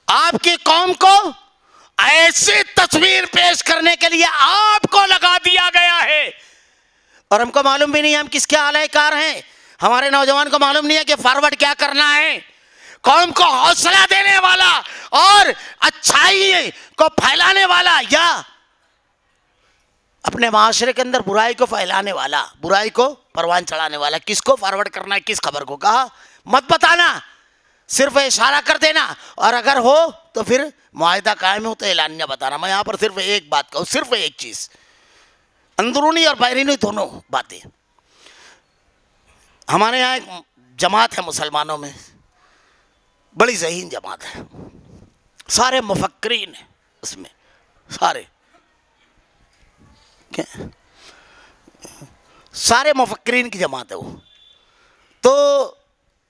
آپ کی قوم کو ایسی تصویر پیش کرنے کے لیے آپ کو لگا دیا گیا ہے, اور ہم کو معلوم بھی نہیں ہے ہم کس کے اعلی کار ہیں. ہمارے نوجوان کو معلوم نہیں ہے کہ فارورڈ کیا کرنا ہے. قوم کو حوصلہ دینے والا اور اچھائی کو پھیلانے والا, یا اپنے معاشرے کے اندر برائی کو پھیلانے والا, برائی کو پروان چڑھانے والا. کس کو فارورڈ کرنا ہے, کس خبر کو. کہا مت بتانا, صرف اشارہ کر دینا, اور اگر ہو تو پھر معاہدہ قائم ہو تو اعلانیہ بتانا. میں یہاں پر صرف ایک بات کہوں, صرف ایک چیز, اندرونی اور بیرونی دونوں باتیں. ہمارے یہاں ایک جماعت ہے مسلمانوں میں، بڑی ذہین جماعت ہے، سارے مفکرین ہیں اس میں، سارے مفکرین کی جماعت ہے وہ. تو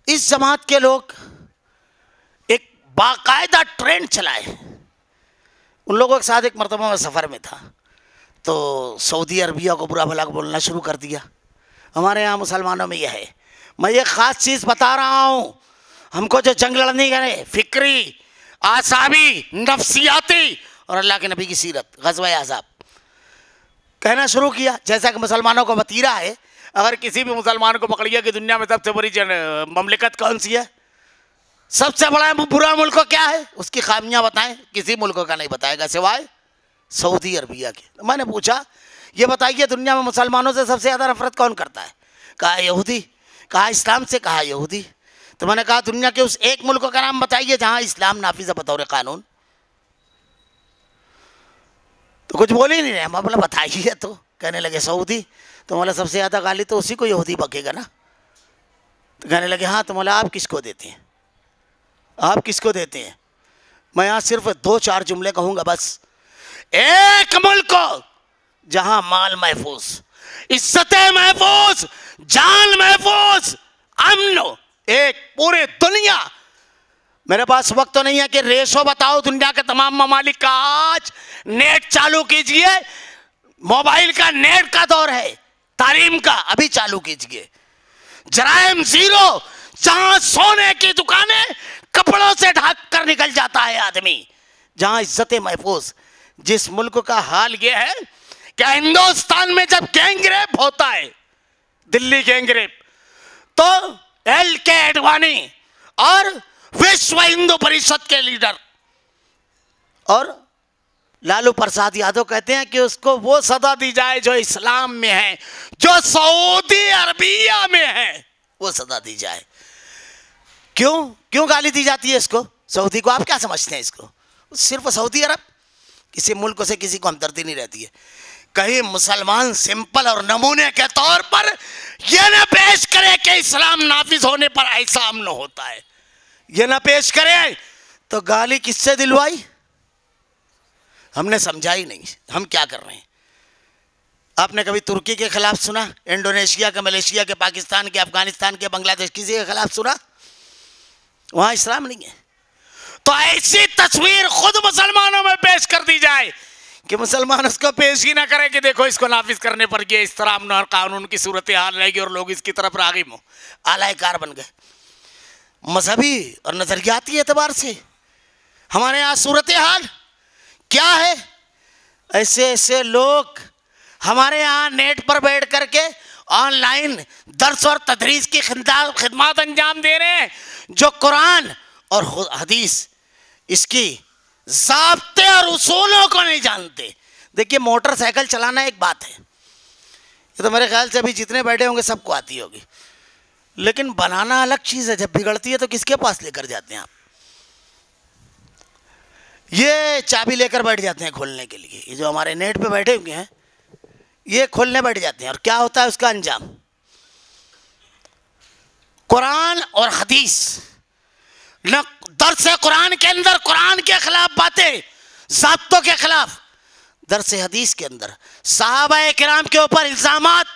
اس جماعت کے لوگ ایک باقاعدہ ٹرینڈ چلائے. ان لوگوں کے ساتھ ایک مرتبہ میں سفر میں تھا تو سعودی عربیہ کو برا بھلا بولنا شروع کر دیا. ہمارے یہاں مسلمانوں میں یہ ہے. میں یہ خاص چیز بتا رہا ہوں، ہم کو جو جنگ لڑنی ہے فکری، اعصابی، نفسیاتی، اور اللہ کے نبی کی سیرت، غزوہ احزاب کہنا شروع کیا. جیسا کہ مسلمانوں کو وتیرہ ہے، اگر کسی بھی مسلمان کو پکڑیے کہ دنیا میں سب سے بڑی مملکت کون سی ہے، سب سے بڑا برا ملک کیا ہے، اس کی خامیاں بتائیں. کسی ملک کا نہیں بتائے گا سوائے سعودی عربیہ کے. میں نے پوچھا یہ بتائیے دنیا میں مسلمانوں سے سب سے زیادہ نفرت کون کرتا ہے؟ کہا یہودی. کہا اسلام سے؟ کہا یہودی. تو میں نے کہا دنیا کے اس ایک ملک کا نام بتائیے جہاں اسلام نافذ ہے بطور قانون. تو کچھ بول ہی نہیں رہے. میں بولا بتائیے. تو کہنے لگے سعودی. تو مولا سب سے زیادہ گالی تو اسی کو یہودی بکے گا نا. تو کہنے لگے ہاں. تو مولا آپ کس کو دیتے ہیں؟ آپ کس کو دیتے ہیں؟ میں یہاں صرف 2-4 جملے کہوں گا بس. ایک ملک جہاں مال محفوظ، عزتیں محفوظ، جان محفوظ، امن، ایک پورے دنیا. میرے پاس وقت تو نہیں ہے کہ ریشو بتاؤ دنیا کے تمام ممالک کا. آج نیٹ چالو کیجئے، موبائل کا نیٹ کا دور ہے، تعلیم کا ابھی چالو کیجئے. جرائم زیرو، جہاں سونے کی دکانیں کپڑوں سے ڈھک کر نکل جاتا ہے آدمی، جہاں عزتیں محفوظ. جس ملک کا حال یہ ہے کہ ہندوستان میں جب گینگ ریپ ہوتا ہے، دلی گینگ ریپ، تو ایل کے اڈوانی اور وشو ہندو پریشد کے لیڈر اور لالو پرساد یادو کہتے ہیں کہ اس کو وہ سزا دی جائے جو اسلام میں ہے، جو سعودی عربیہ میں ہے وہ سزا دی جائے. کیوں گالی دی جاتی ہے اس کو؟ سعودی کو آپ کیا سمجھتے ہیں؟ اس کو صرف سعودی عرب، کسی ملک سے کسی کو ہمدردی نہیں رہتی ہے. کہیں مسلمان سمپل اور نمونے کے طور پر یہ نہ پیش کرے کہ اسلام نافذ ہونے پر ایسا امن ہوتا ہے، یہ نہ پیش کرے تو گالی کس سے دلوائی؟ ہم نے سمجھا ہی نہیں ہم کیا کر رہے ہیں. آپ نے کبھی ترکی کے خلاف سنا؟ انڈونیشیا کے، ملیشیا کے، پاکستان کے، افغانستان کے، بنگلہ دیش، کسی کے خلاف سنا؟ وہاں اسلام نہیں ہے. تو ایسی تصویر خود مسلمانوں میں پیش کر دی جائے کہ مسلمان اس کو پیش ہی نہ کرے کہ دیکھو اس کو نافذ کرنے پر یہ اس طرح امن اور قانون کی صورتحال رہے گی اور لوگ اس کی طرف راغب ہوں، اعلی کار بن گئے. مذہبی اور نظریاتی اعتبار سے ہمارے یہاں صورتحال کیا ہے؟ ایسے لوگ ہمارے یہاں نیٹ پر بیٹھ کر کے آن لائن درس اور تدریس کی خدمات انجام دے رہے ہیں، جو قرآن اور حدیث اس کی ضابطے اور اصولوں کو نہیں جانتے. دیکھیے موٹر سائیکل چلانا ایک بات ہے، یہ تو میرے خیال سے ابھی جتنے بیٹھے ہوں گے سب کو آتی ہوگی، لیکن بنانا الگ چیز ہے. جب بگڑتی ہے تو کس کے پاس لے کر جاتے ہیں آپ؟ یہ چابی لے کر بیٹھ جاتے ہیں کھولنے کے لیے. یہ جو ہمارے نیٹ پہ بیٹھے ہوئے ہیں یہ کھولنے بیٹھ جاتے ہیں، اور کیا ہوتا ہے اس کا انجام؟ قرآن اور حدیث، درس قرآن کے اندر قرآن کے خلاف باتیں، ضابطوں کے خلاف، درس حدیث کے اندر صحابہ کرام کے اوپر الزامات،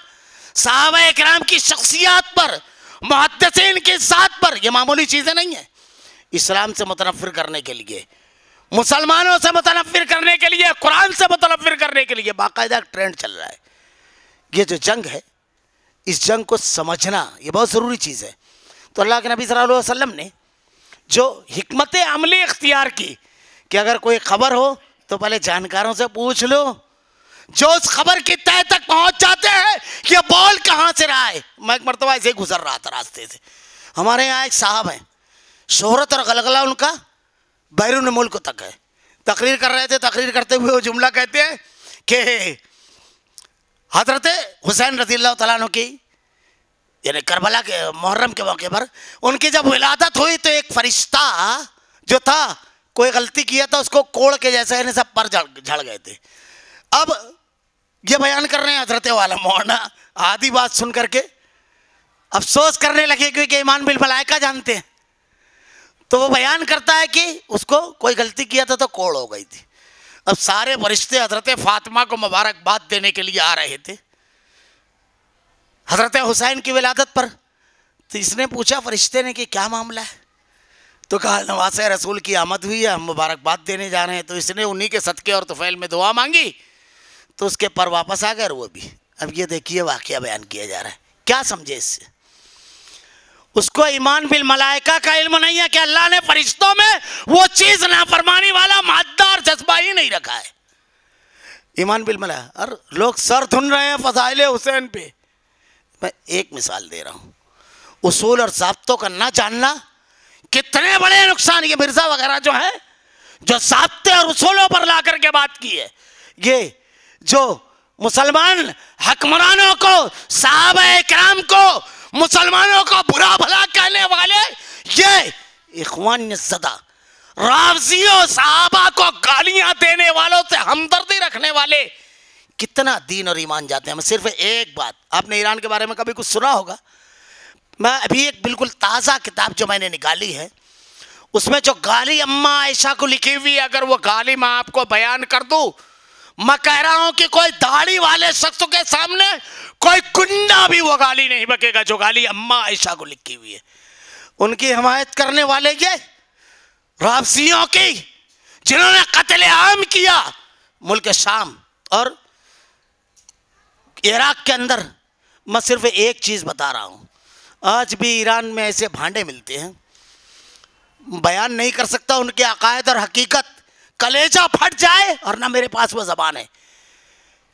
صحابہ کرام کی شخصیات پر، محدثین کی ذات پر. یہ معمولی چیزیں نہیں ہیں. اسلام سے متنفر کرنے کے لیے، مسلمانوں سے متنفر کرنے کے لیے، قرآن سے متنفر کرنے کے لیے باقاعدہ ٹرینڈ چل رہا ہے. یہ جو جنگ ہے، اس جنگ کو سمجھنا یہ بہت ضروری چیز ہے. تو اللہ کے نبی صلی اللہ علیہ وسلم نے جو حکمت عملی اختیار کی کہ اگر کوئی خبر ہو تو پہلے جانکاروں سے پوچھ لو، جو اس خبر کی تہہ تک پہنچ جاتے ہیں یہ بول کہاں سے رہا ہے. میں ایک مرتبہ ایسے ہی گزر رہا تھا راستے سے، ہمارے یہاں ایک صاحب ہیں، شہرت اور غلغلہ ان کا بیرون ملک تک ہے. تقریر کر رہے تھے، تقریر کرتے ہوئے وہ جملہ کہتے ہیں کہ حضرت حسین رضی اللہ تعالیٰ عنہ کی، یعنی کربلا کے محرم کے موقع پر ان کی جب ولادت ہوئی تو ایک فرشتہ جو تھا کوئی غلطی کیا تھا اس کو کوڑ کے جیسا یعنی سب پر جھڑ گئے تھے. اب یہ بیان کر رہے ہیں حضرت والا مولانا، آدھی بات سن کر کے افسوس کرنے لگے کیونکہ ایمان بالملائکہ جانتے ہیں. تو وہ بیان کرتا ہے کہ اس کو کوئی غلطی کیا تھا تو کوڑ ہو گئی تھی. اب سارے فرشتے حضرت فاطمہ کو مبارکباد دینے کے لیے آ رہے تھے حضرت حسین کی ولادت پر. تو اس نے پوچھا فرشتے نے کہ کیا معاملہ ہے؟ تو کہا نواسہ رسول کی آمد ہوئی ہے, ہم مبارکباد دینے جا رہے ہیں. تو اس نے انہی کے صدقے اور طفیل میں دعا مانگی تو اس کے پر واپس آ گئے وہ بھی. اب یہ دیکھیے واقعہ بیان کیا جا رہا ہے, کیا سمجھے اس سے؟ اس کو ایمان بالملائکہ کا علم نہیں ہے کہ اللہ نے فرشتوں میں وہ چیز نافرمانی والا مادہ اور جذبہ ہی نہیں رکھا ہے. ایمان بالملائکہ. اور لوگ سر دھن رہے ہیں فضائل حسین پہ. میں ایک مثال دے رہا ہوں, اصول اور ضابطوں کا نہ جاننا کتنے بڑے نقصان. یہ مرزا وغیرہ جو ہے جو ضابطے اور اصولوں پر لا کر کے بات کی ہے, یہ جو مسلمان حکمرانوں کو, صحابہ کرام کو, مسلمانوں کو برا بھلا کہنے والے, یہ اخوان زدہ رافضیوں صحابہ کو گالیاں دینے والوں سے ہمدردی رکھنے والے کتنا دین اور ایمان جاتے ہیں. میں صرف ایک بات, آپ نے ایران کے بارے میں کبھی کچھ سنا ہوگا, میں ابھی ایک بالکل تازہ کتاب جو میں نے نکالی ہے اس میں جو گالی اماں عائشہ کو لکھی ہوئی, اگر وہ گالی میں آپ کو بیان کر دوں, میں کہہ رہا ہوں کہ کوئی داڑھی والے شخص کے سامنے کوئی گنڈا بھی وہ گالی نہیں بکے گا جو گالی اماں عائشہ کو لکھی ہوئی ہے. ان کی حمایت کرنے والے یہ رافضیوں کی جنہوں نے قتل عام کیا ملک شام اور عراق کے اندر. میں صرف ایک چیز بتا رہا ہوں, آج بھی ایران میں ایسے بھانڈے ملتے ہیں, بیان نہیں کر سکتا ان کے عقائد اور حقیقت, کلیجہ پھٹ جائے, اور نہ میرے پاس وہ زبان ہے.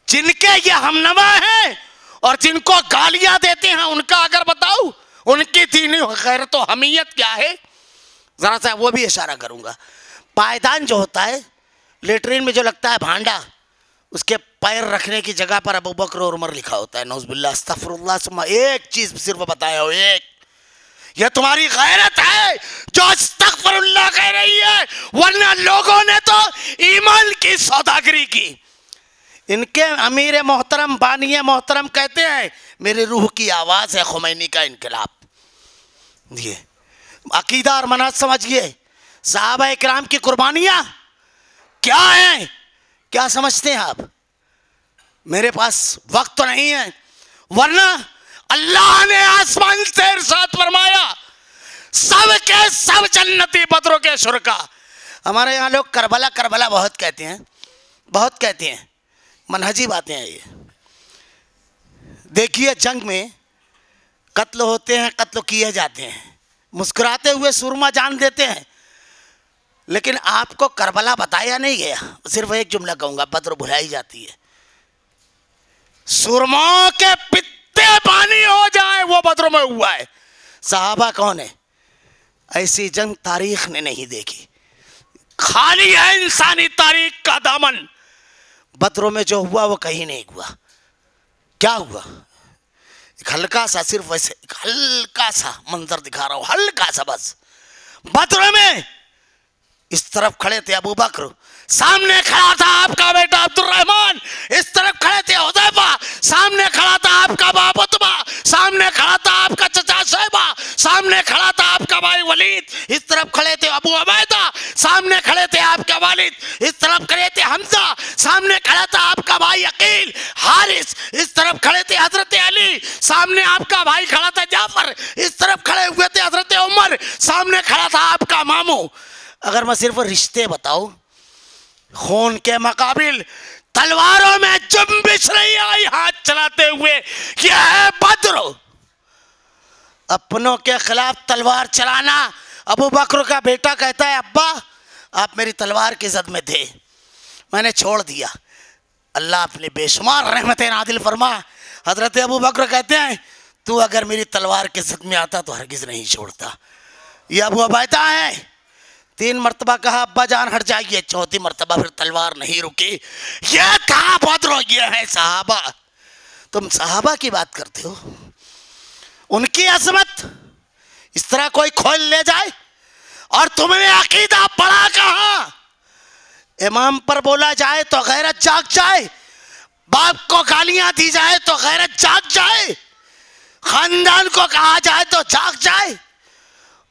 جن کے یہ ہمنوا ہیں اور جن کو گالیاں دیتے ہیں, ان کا اگر بتاؤ ان کی دینی غیرت و حمیت کیا ہے, ذرا سا وہ بھی اشارہ کروں گا. پائیدان جو ہوتا ہے لیٹرین میں جو لگتا ہے بھانڈا, اس کے پیر رکھنے کی جگہ پر ابو بکر اور عمر لکھا ہوتا ہے, نعوذ باللہ استغفر اللہ. ثم ایک چیز صرف بتایا ہو, ایک, یہ تمہاری غیرت ہے جو استغفر اللہ کہہ رہی ہے, ورنہ لوگوں نے تو ایمان کی سوداگری کی. ان کے امیر محترم بانی محترم کہتے ہیں میری روح کی آواز ہے خمینی کا انقلاب. یہ عقیدہ اور منہج سمجھئے. صحابہ اکرام کی قربانیاں کیا ہیں, کیا سمجھتے ہیں آپ؟ میرے پاس وقت تو نہیں ہے, ورنہ اللہ نے آسمان سے ارشاد فرمایا سب کے سب جنتی بدروں کے شرکا. ہمارے یہاں لوگ کربلا کربلا بہت کہتے ہیں, بہت کہتے ہیں, منہجی باتیں ہیں یہ. دیکھیے جنگ میں قتل ہوتے ہیں, قتل کیے جاتے ہیں, مسکراتے ہوئے سرما جان دیتے ہیں, لیکن آپ کو کربلا بتایا نہیں گیا. صرف ایک جملہ کہوں گا, بدر بھلائی جاتی ہے. سرموں کے پتے پانی ہو جائے وہ بدر میں ہوا ہے. صحابہ کون ہے؟ ایسی جنگ تاریخ نے نہیں دیکھی, خالی ہے انسانی تاریخ کا دامن. بدروں میں جو ہوا وہ کہیں نہیں ہوا. کیا ہوا؟ ایک ہلکا سا, صرف ویسے ایک ہلکا سا منظر دکھا رہا ہوں, ہلکا سا بس. بدر میں اس طرف کھڑے تھے ابو بکر, سامنے کھڑا تھا آپ کا بیٹا عبد الرحمن, اس طرف کھڑے تھے حذیفہ, سامنے کھڑا تھا آپ کا باپ عتبہ, سامنے کھڑا تھا آپ کا چچا شیبہ, سامنے کھڑا تھا آپ کا بھائی ولید, اس طرف کھڑے تھے ابو عبیدہ, سامنے کھڑے تھے آپ کا والد, اس طرف کھڑے تھے حمزہ, سامنے کھڑا تھا آپ کا بھائی عقیل, حارث, اس طرف کھڑے تھے حضرت علی, سامنے آپ کا بھائی کھڑا تھا جعفر, اس طرف کھڑے ہوئے تھے حضرت عمر, سامنے کھڑا تھا آپ کا ماموں. اگر میں صرف رشتے بتاؤں, خون کے مقابل تلواروں میں جنبش رہی آئی ہاتھ چلاتے ہوئے, یہ ہے بدر. اپنوں کے خلاف تلوار چلانا. ابو بکر کا بیٹا کہتا ہے ابا آپ میری تلوار کی زد میں تھے, میں نے چھوڑ دیا, اللہ اپنے بے شمار رحمتیں نازل فرما. حضرت ابو بکر کہتے ہیں تو اگر میری تلوار کی زد میں آتا تو ہرگز نہیں چھوڑتا. یہ ابو عبیدہ ہے, 3 مرتبہ کہا ابا جان ہٹ جائیے, 4تھی مرتبہ پھر تلوار نہیں رکی. یہ تھا بدر, یہ ہے صحابہ. تم صحابہ کی بات کرتے ہو, ان کی عظمت اس طرح کوئی کھول لے جائے, اور تم نے عقیدہ پڑھا کہاں؟ امام پر بولا جائے تو غیرت جاگ جائے, باپ کو گالیاں دی جائے تو غیرت جاگ جائے, خاندان کو کہا جائے تو جاگ جائے،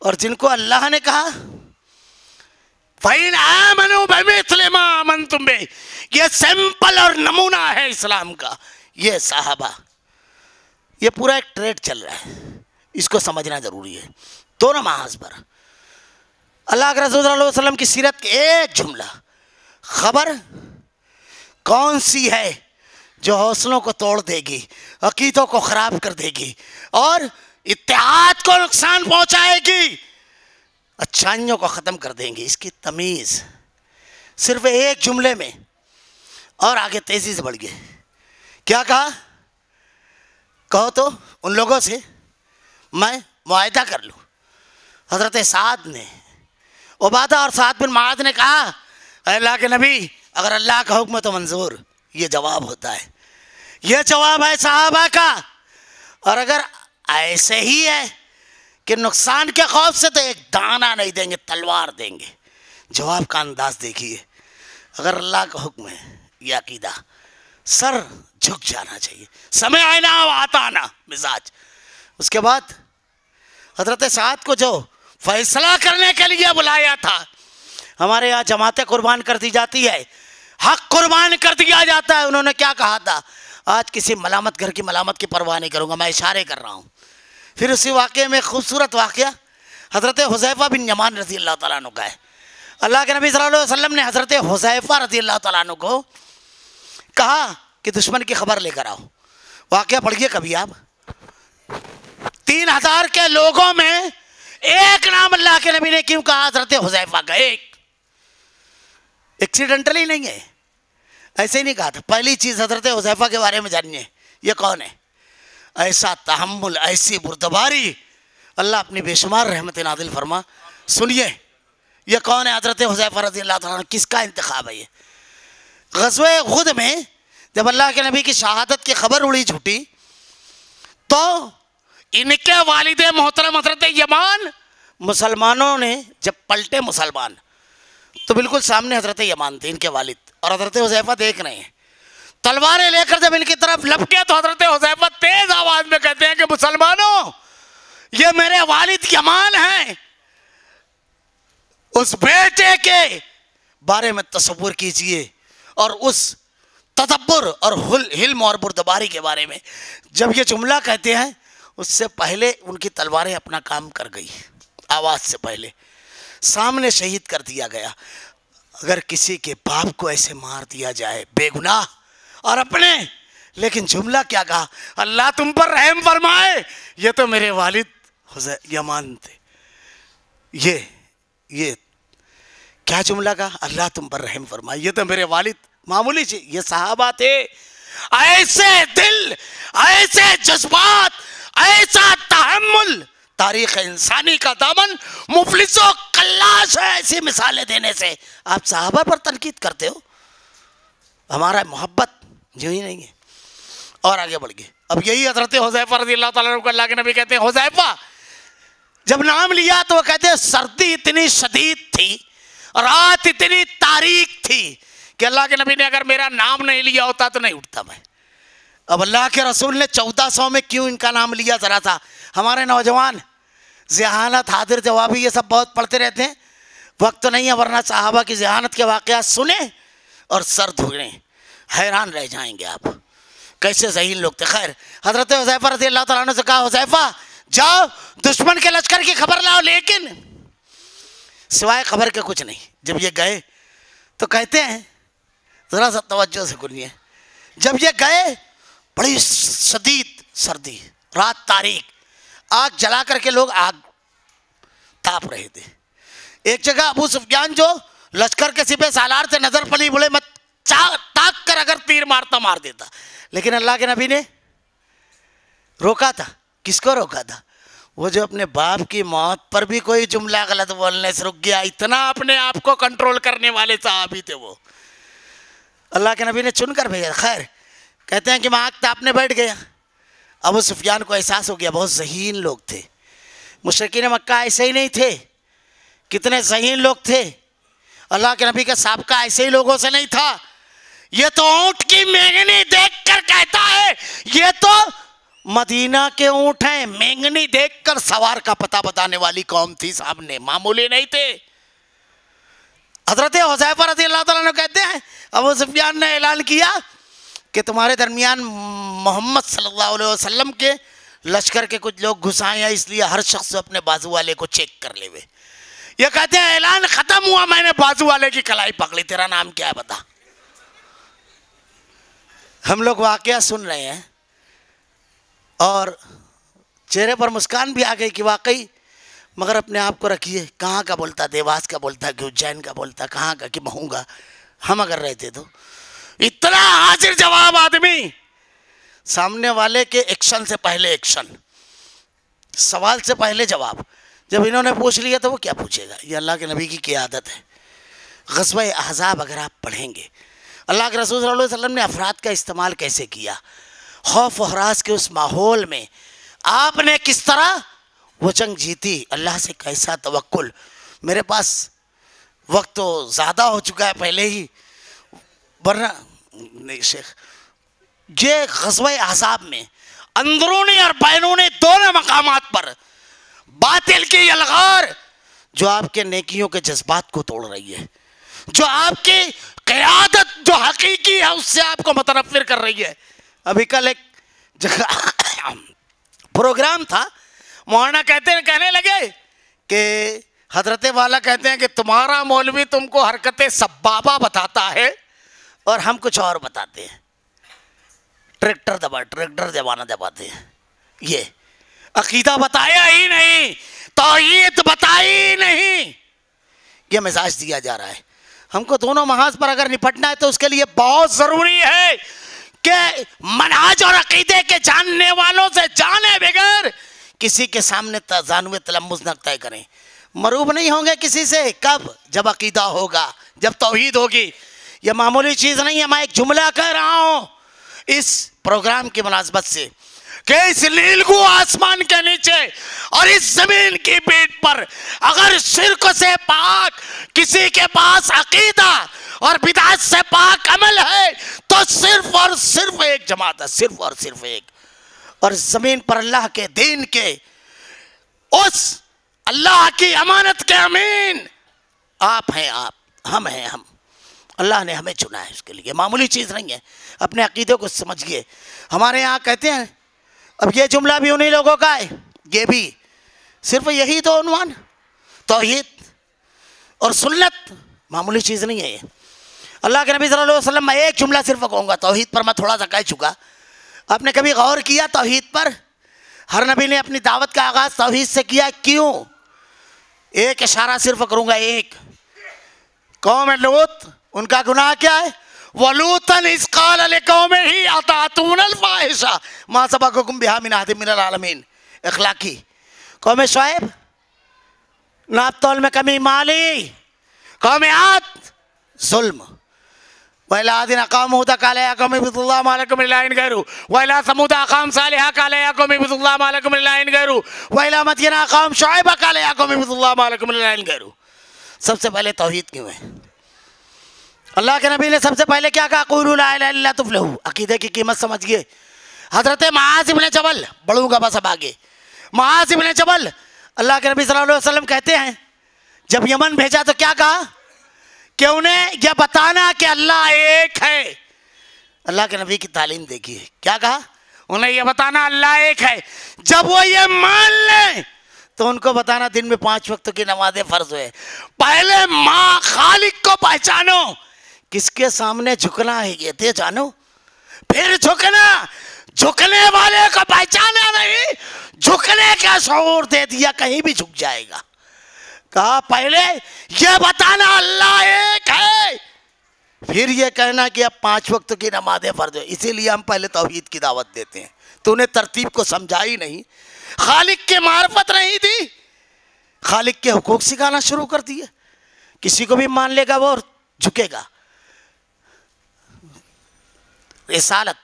اور جن کو اللہ نے کہا فَإِنْ آمَنُوا بِمِثْلِ مَا آمَنْتُمْ بِهِ، یہ سیمپل اور نمونہ ہے اسلام کا. یہ صحابہ، یہ پورا ایک ٹریڈ چل رہا ہے، اس کو سمجھنا ضروری ہے. دونوں محاذ پر اللہ کے رسول صلی اللہ علیہ وسلم کی سیرت کے ایک جملہ، خبر کون سی ہے جو حوصلوں کو توڑ دے گی، عقیدوں کو خراب کر دے گی اور اتحاد کو نقصان پہنچائے گی، اچھائیوں کو ختم کر دیں گی. اس کی تمیز صرف ایک جملے میں. اور آگے تیزی سے بڑھ گئے. کیا کہا؟ کہو تو ان لوگوں سے میں معاہدہ کر لوں. حضرت سعد نے، عبادہ اور سعد بن معاذ نے کہا اے اللہ کے نبی اگر اللہ کا حکم ہے تو منظور. یہ جواب ہوتا ہے، یہ جواب ہے صحابہ کا. اور اگر ایسے ہی ہے کہ نقصان کے خوف سے تو ایک دانہ نہیں دیں گے، تلوار دیں گے. جواب کا انداز دیکھیے. اگر اللہ کا حکم ہے یہ عقیدہ، سر جھک جانا چاہیے، سمعنا و اطعنا مزاج. اس کے بعد حضرت سعد کو جو فیصلہ کرنے کے لیے بلایا تھا، ہمارے یہاں جماعتیں قربان کر دی جاتی ہے، حق قربان کر دیا جاتا ہے. انہوں نے کیا کہا تھا؟ آج کسی ملامت گھر کی ملامت کی پرواہ نہیں کروں گا، میں اشارے کر رہا ہوں. پھر اسی واقعے میں خوبصورت واقعہ حضرت حذیفہ بن یمان رضی اللہ تعالیٰ عنہ کا ہے. اللہ کے نبی صلی اللہ علیہ وسلم نے حضرت حذیفہ رضی اللہ تعالیٰ عنہ کو کہا کہ دشمن کی خبر لے کر آؤ. واقعہ پڑھیے کبھی آپ. 3000 کے لوگوں میں ایک نام اللہ کے نبی نے کیوں کہا؟ حضرت حذیفہ کا. ایک ایکسیڈنٹلی نہیں ہے، ایسے ہی نہیں کہا تھا. پہلی چیز حضرت حذیفہ کے بارے میں جانیے. یہ کون ہے؟ ایسا تحمل، ایسی بردباری، اللہ اپنی بے شمار رحمت نازل فرما. سنیے یہ کون ہے؟ حضرت حذیفہ رضی اللہ تعالیٰ عنہ. کس کا انتخاب ہے یہ؟ غزوہ احد میں جب اللہ کے نبی کی شہادت کی خبر اڑی جھوٹی تو ان کے والد محترم حضرت یمان، مسلمانوں نے جب پلٹے مسلمان تو بالکل سامنے حضرت یمان تھے ان کے والد، اور حضرت حذیفہ دیکھ رہے ہیں. تلواریں لے کر جب ان کی طرف لپکے تو حضرت حذیفہ تیز آواز میں کہتے ہیں کہ مسلمانوں یہ میرے والد یمان ہیں. اس بیٹے کے بارے میں تصور کیجئے اور اس تدبر اور حلم اور بردباری کے بارے میں. جب یہ جملہ کہتے ہیں اس سے پہلے ان کی تلواریں اپنا کام کر گئی، آواز سے پہلے سامنے شہید کر دیا گیا. اگر کسی کے باپ کو ایسے مار دیا جائے بے گناہ اور اپنے، لیکن جملہ کیا کہا؟ اللہ تم پر رحم فرمائے، یہ تو میرے والد یمان تھے. یہ کیا جملہ کہا؟ اللہ تم پر رحم فرمائے، یہ تو میرے والد. معمولی چیز، یہ صحابہ تھے. ایسے دل، ایسے جذبات، ایسا تحمل، تاریخ انسانی کا دامن مفلس و قلاش ہے ایسی مثالیں دینے سے. آپ صحابہ پر تنقید کرتے ہو. ہمارا محبت جو ہی نہیں ہے. اور آگے بڑھ گئے. اب یہی حضرت حذیفہ رضی اللہ تعالیٰ عنہ کو اللہ کے نبی کہتے ہیں حذیفہ، جب نام لیا تو وہ کہتے ہیں سردی اتنی شدید تھی، رات اتنی تاریک تھی کہ اللہ کے نبی نے اگر میرا نام نہیں لیا ہوتا تو نہیں اٹھتا میں. اب اللہ کے رسول نے 1400 میں کیوں ان کا نام لیا؟ ذرا سا ہمارے نوجوان ذہانت، حاضر جوابی یہ سب بہت پڑھتے رہتے ہیں، وقت تو نہیں ہے، ورنہ صحابہ کی ذہانت کے واقعات سنیں اور سر دھوئیں، حیران رہ جائیں گے آپ کیسے ذہین لوگ تھے. خیر، حضرت حذیفہ رضی اللہ تعالیٰ عنہ سے کہا حذیفہ جاؤ دشمن کے لشکر کی خبر لاؤ. لیکن سوائے خبر کے کچھ نہیں. جب یہ گئے تو کہتے ہیں، ذرا سا توجہ سے سنیے، جب یہ گئے بڑی شدید سردی، رات تاریک، آگ جلا کر کے لوگ آگ تاپ رہے تھے. ایک جگہ ابو سفیان جو لشکر کے سپہ سالار تھے نظر پلی، بولے میں تاک کر اگر تیر مارتا مار دیتا، لیکن اللہ کے نبی نے روکا تھا. کس کو روکا تھا؟ وہ جو اپنے باپ کی موت پر بھی کوئی جملہ غلط بولنے سے رک گیا. اتنا اپنے آپ کو کنٹرول کرنے والے صحابی تھے وہ. اللہ کے نبی نے چن کر بھیجا. خیر، کہتے ہیں کہ میں آگ تاپنے بیٹھ گیا. ابو سفیان کو احساس ہو گیا، بہت ذہین لوگ تھے. مشرکین مکہ ایسے ہی نہیں تھے، کتنے ذہین لوگ تھے. اللہ کے نبی کا سابقہ ایسے ہی لوگوں سے نہیں تھا. یہ تو اونٹ کی مینگنی دیکھ کر کہتا ہے یہ تو مدینہ کے اونٹ ہیں، مینگنی دیکھ کر سوار کا پتہ بتانے والی قوم تھی سامنے، معمولی نہیں تھے۔ حضرت حذیفہ رضی اللہ تعالیٰ عنہ کہتے ہیں ابو سفیان نے اعلان کیا کہ تمہارے درمیان محمد صلی اللہ علیہ وسلم کے لشکر کے کچھ لوگ گھس آئے ہیں، اس لیے ہر شخص اپنے بازو والے کو چیک کر لے ہوئے۔ یہ کہتے ہیں اعلان ختم ہوا، میں نے بازو والے کی کلائی پکڑی، تیرا نام کیا ہے بتا۔ ہم لوگ واقعہ سن رہے ہیں اور چہرے پر مسکان بھی آ گئی کہ واقعی، مگر اپنے آپ کو رکھیے، کہاں کا بولتا، دیواس کا بولتا کہ اجین کا بولتا، کہاں کا کہ مہوں گا، ہم اگر رہتے تو اتنا حاضر جواب آدمی، سامنے والے کے ایکشن سے پہلے ایکشن، سوال سے پہلے جواب۔ جب انہوں نے پوچھ لیا تو وہ کیا پوچھے گا؟ یہ اللہ کے نبی کی قیادت ہے۔ غزوہ احزاب اگر آپ پڑھیں گے، اللہ کے رسول صلی اللہ علیہ وسلم نے افراد کا استعمال کیسے کیا، خوف و ہراس کے اس ماحول میں آپ نے کس طرح وہ جنگ جیتی، اللہ سے کیسا توکل۔ میرے پاس وقت تو زیادہ ہو چکا ہے پہلے ہی، ورنہ نہیں شیخ، یہ غزوہ احزاب میں اندرونی اور بیرونی دونوں مقامات پر باطل کی یلغار جو آپ کے نیکیوں کے جذبات کو توڑ رہی ہے، جو آپ کی قیادت جو حقیقی ہے اس سے آپ کو متنفر کر رہی ہے۔ ابھی کل ایک جگہ پروگرام تھا، مولانا کہنے لگے کہ حضرت والا کہتے ہیں کہ تمہارا مولوی تم کو حرکت سبابہ بتاتا ہے اور ہم کچھ اور بتاتے ہیں، ٹریکٹر دبانا دباتے ہیں۔ یہ عقیدہ بتایا ہی نہیں، توحید بتائی ہی نہیں، یہ مزاج دیا جا رہا ہے۔ ہم کو دونوں محاذ پر اگر نپٹنا ہے تو اس کے لیے بہت ضروری ہے کہ منہج اور عقیدے کے جاننے والوں سے جانے بغیر کسی کے سامنے تزانوِ تلمذ نہ طے کریں۔ مروب نہیں ہوں گے کسی سے، کب؟ جب عقیدہ ہوگا، جب توحید ہوگی۔ یہ معمولی چیز نہیں ہے، میں ایک جملہ کہہ رہا ہوں اس پروگرام کی مناسبت سے کہ اس نیلگو آسمان کے نیچے اور اس زمین کی پیٹھ پر اگر شرک سے پاک کسی کے پاس عقیدہ اور بدعت سے پاک عمل ہے تو صرف اور صرف ایک جماعت ہے، صرف اور صرف ایک۔ اور زمین پر اللہ کے دین کے اس اللہ کی امانت کے امین آپ ہیں، آپ، ہم ہیں، ہم۔ اللہ نے ہمیں چنا ہے اس کے لیے، معمولی چیز نہیں ہے۔ اپنے عقیدے کو سمجھئے۔ ہمارے یہاں کہتے ہیں، اب یہ جملہ بھی انہی لوگوں کا ہے، یہ بھی صرف یہی تو عنوان، توحید اور سنت، معمولی چیز نہیں ہے یہ۔ اللہ کے نبی صلی اللہ علیہ وسلم، میں ایک جملہ صرف کہوں گا، توحید پر میں تھوڑا سا کہہ چکا۔ آپ نے کبھی غور کیا توحید پر؟ ہر نبی نے اپنی دعوت کا آغاز توحید سے کیا، کیوں؟ ایک اشارہ صرف کروں گا، ایک۔ قوم لوط، ان کا گناہ کیا ہے؟ وَلُوطًا إِذْ قَالَ لِقَوْمِهِ أَتَأْتُونَ الْفَاحِشَةَ مَا سَبَقَكُم بِهَا مِنْ أَحَدٍ مِنَ الْعَالَمِينَ۔ اخلاقی۔ قوم شعیب، ناپ تول میں کمی مالی۔ قوم عاد، ظلم۔ وَإِلَىٰ عَادٍ أَخَاهُمْ هُودًا قَالَ يَا قَوْمِ اعْبُدُوا اللَّهَ مَا لَكُم مِّنْ إِلَٰهٍ غَيْرُهُ وَإِلَىٰ ثَمُودَ أَخَاهُمْ صَالِحًا قَالَ يَا قَوْمِ اعْبُدُوا اللَّهَ مَا لَكُم مِّنْ إِلَٰهٍ غَيْرُهُ وَإِلَىٰ مَدْيَنَ أَخَاهُمْ شُعَيْبًا قَالَ يَا قَوْمِ اعْبُدُوا اللَّهَ مَا لَكُم مِّنْ إِلَٰهٍ غَيْرُهُ۔ سب سے پہلے توحید کیوں ہے؟ اللہ کے نبی نے سب سے پہلے کیا کہا؟ قولوا لا الہ الا اللہ تفلحوا۔ عقیدے کی قیمت سمجھئے۔ حضرت معاذ بن جبل، بڑھوں گا بس اب آگے، معاذ بن جبل، اللہ کے نبی صلی اللہ علیہ وسلم کہتے ہیں جب یمن بھیجا تو کیا کہا کہ انہیں یہ بتانا کہ اللہ ایک ہے۔ اللہ کے نبی کی تعلیم دیکھیے، کیا کہا؟ انہیں یہ بتانا اللہ ایک ہے۔ جب وہ یہ مان لیں تو ان کو بتانا دن میں 5 وقت کی نمازیں فرض ہوئے۔ پہلے ماں خالق کو پہچانو، کس کے سامنے جھکنا ہے یہ تے جانو، پھر جھکنا۔ جھکنے والے کو پہچانا نہیں، جھکنے کا شعور دے دیا کہیں بھی جھک جائے گا۔ کہا پہلے یہ بتانا اللہ ایک ہے، پھر یہ کہنا کہ اب 5 وقت کی نمازیں فرض ہے۔ اسی لیے ہم پہلے توحید کی دعوت دیتے ہیں۔ تو انہیں ترتیب کو سمجھا ہی نہیں، خالق کی معرفت نہیں دی، خالق کے حقوق سکھانا شروع کر دیے۔ کسی کو بھی مان لے گا وہ جھکے گا۔ رسالت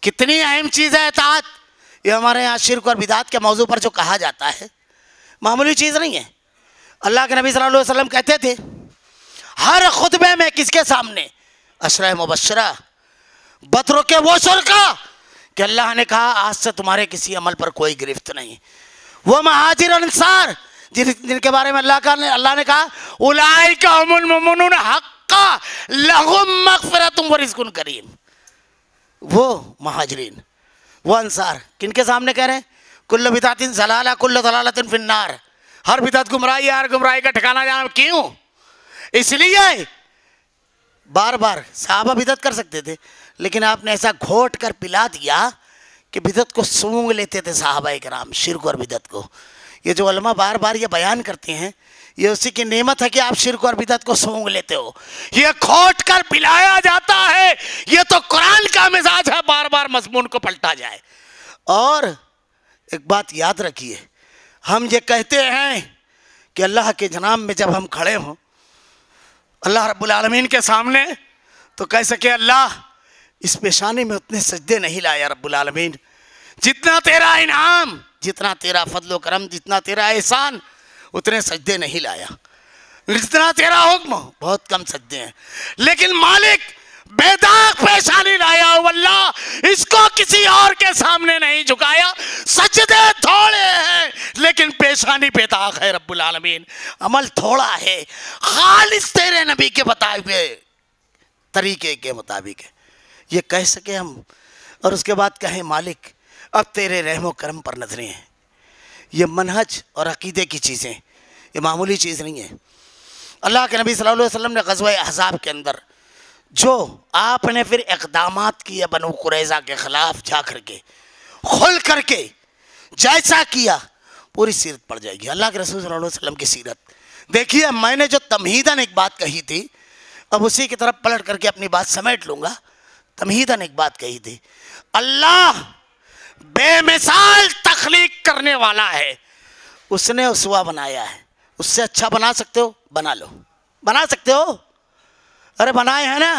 کتنی اہم چیز ہے، اطاعت۔ یہ ہمارے یہاں شرک اور بدعت کے موضوع پر جو کہا جاتا ہے معمولی چیز نہیں ہے۔ اللہ کے نبی صلی اللہ علیہ وسلم کہتے تھے ہر خطبے میں کس کے سامنے؟ عشرہ مبشرہ، بدر کے وہ شرکا کہ اللہ نے کہا آج سے تمہارے کسی عمل پر کوئی گرفت نہیں. وہ مہاجر اور انصار جن کے بارے میں اللہ نے کہا اولئک هم المؤمنون حقا لهم مغفرۃ ورزق کریم. وہ مہاجرین وہ انصار کن کے سامنے کہہ رہے ہیں کل بدعۃ ضلالہ کل ضلالۃ فی النار. ہر بدعت گمراہی ہے، ہر گمراہی کا ٹھکانہ جہنم. کیوں؟ اس لیے بار بار صحابہ بدعت کر سکتے تھے لیکن آپ نے ایسا گھوٹ کر پلا دیا کہ بدعت کو سونگ لیتے تھے صحابہ کرام، شرک اور بدعت کو. یہ جو علماء بار بار یہ بیان کرتے ہیں یہ اسی کی نعمت ہے کہ آپ شرک اور بدعت کو سونگ لیتے ہو. یہ کھوٹ کر پلایا جاتا ہے، یہ تو قرآن کا مزاج ہے بار بار مضمون کو پلٹا جائے. اور ایک بات یاد رکھیے، ہم یہ کہتے ہیں کہ اللہ کے جناب میں جب ہم کھڑے ہوں اللہ رب العالمین کے سامنے تو کہہ سکے اللہ اس پیشانی میں اتنے سجدے نہیں لایا رب العالمین جتنا تیرا انعام، جتنا تیرا فضل و کرم، جتنا تیرا احسان اتنے سجدے نہیں لایا، جتنا تیرا حکم بہت کم سجدے ہیں. لیکن مالک بے داغ پیشانی لایا اللہ، اس کو کسی اور کے سامنے نہیں جھکایا. سجدے تھوڑے ہیں لیکن پیشانی بے داغ ہے رب العالمین. عمل تھوڑا ہے، خالص تیرے نبی کے بتائے ہوئے طریقے کے مطابق ہے. یہ کہہ سکے ہم اور اس کے بعد کہیں مالک اب تیرے رحم و کرم پر نظریں ہیں. یہ منہج اور عقیدے کی چیزیں، یہ معمولی چیز نہیں ہے. اللہ کے نبی صلی اللہ علیہ وسلم نے غزوہ احزاب کے اندر جو آپ نے پھر اقدامات کیے بنو قریظہ کے خلاف جا کر کے کھل کر کے جیسا کیا، پوری سیرت پڑ جائے گی. اللہ کے رسول صلی اللہ علیہ وسلم کی سیرت دیکھیے. میں نے جو تمہیداً ایک بات کہی تھی اب اسی کی طرف پلٹ کر کے اپنی بات سمیٹ لوں گا. تمہیداً ایک بات کہی تھی، اللہ بے مثال تخلیق کرنے والا ہے. اس نے اسوہ بنایا ہے. اس سے اچھا بنا سکتے ہو بنا لو، بنا سکتے ہو. ارے بنائے ہیں نا،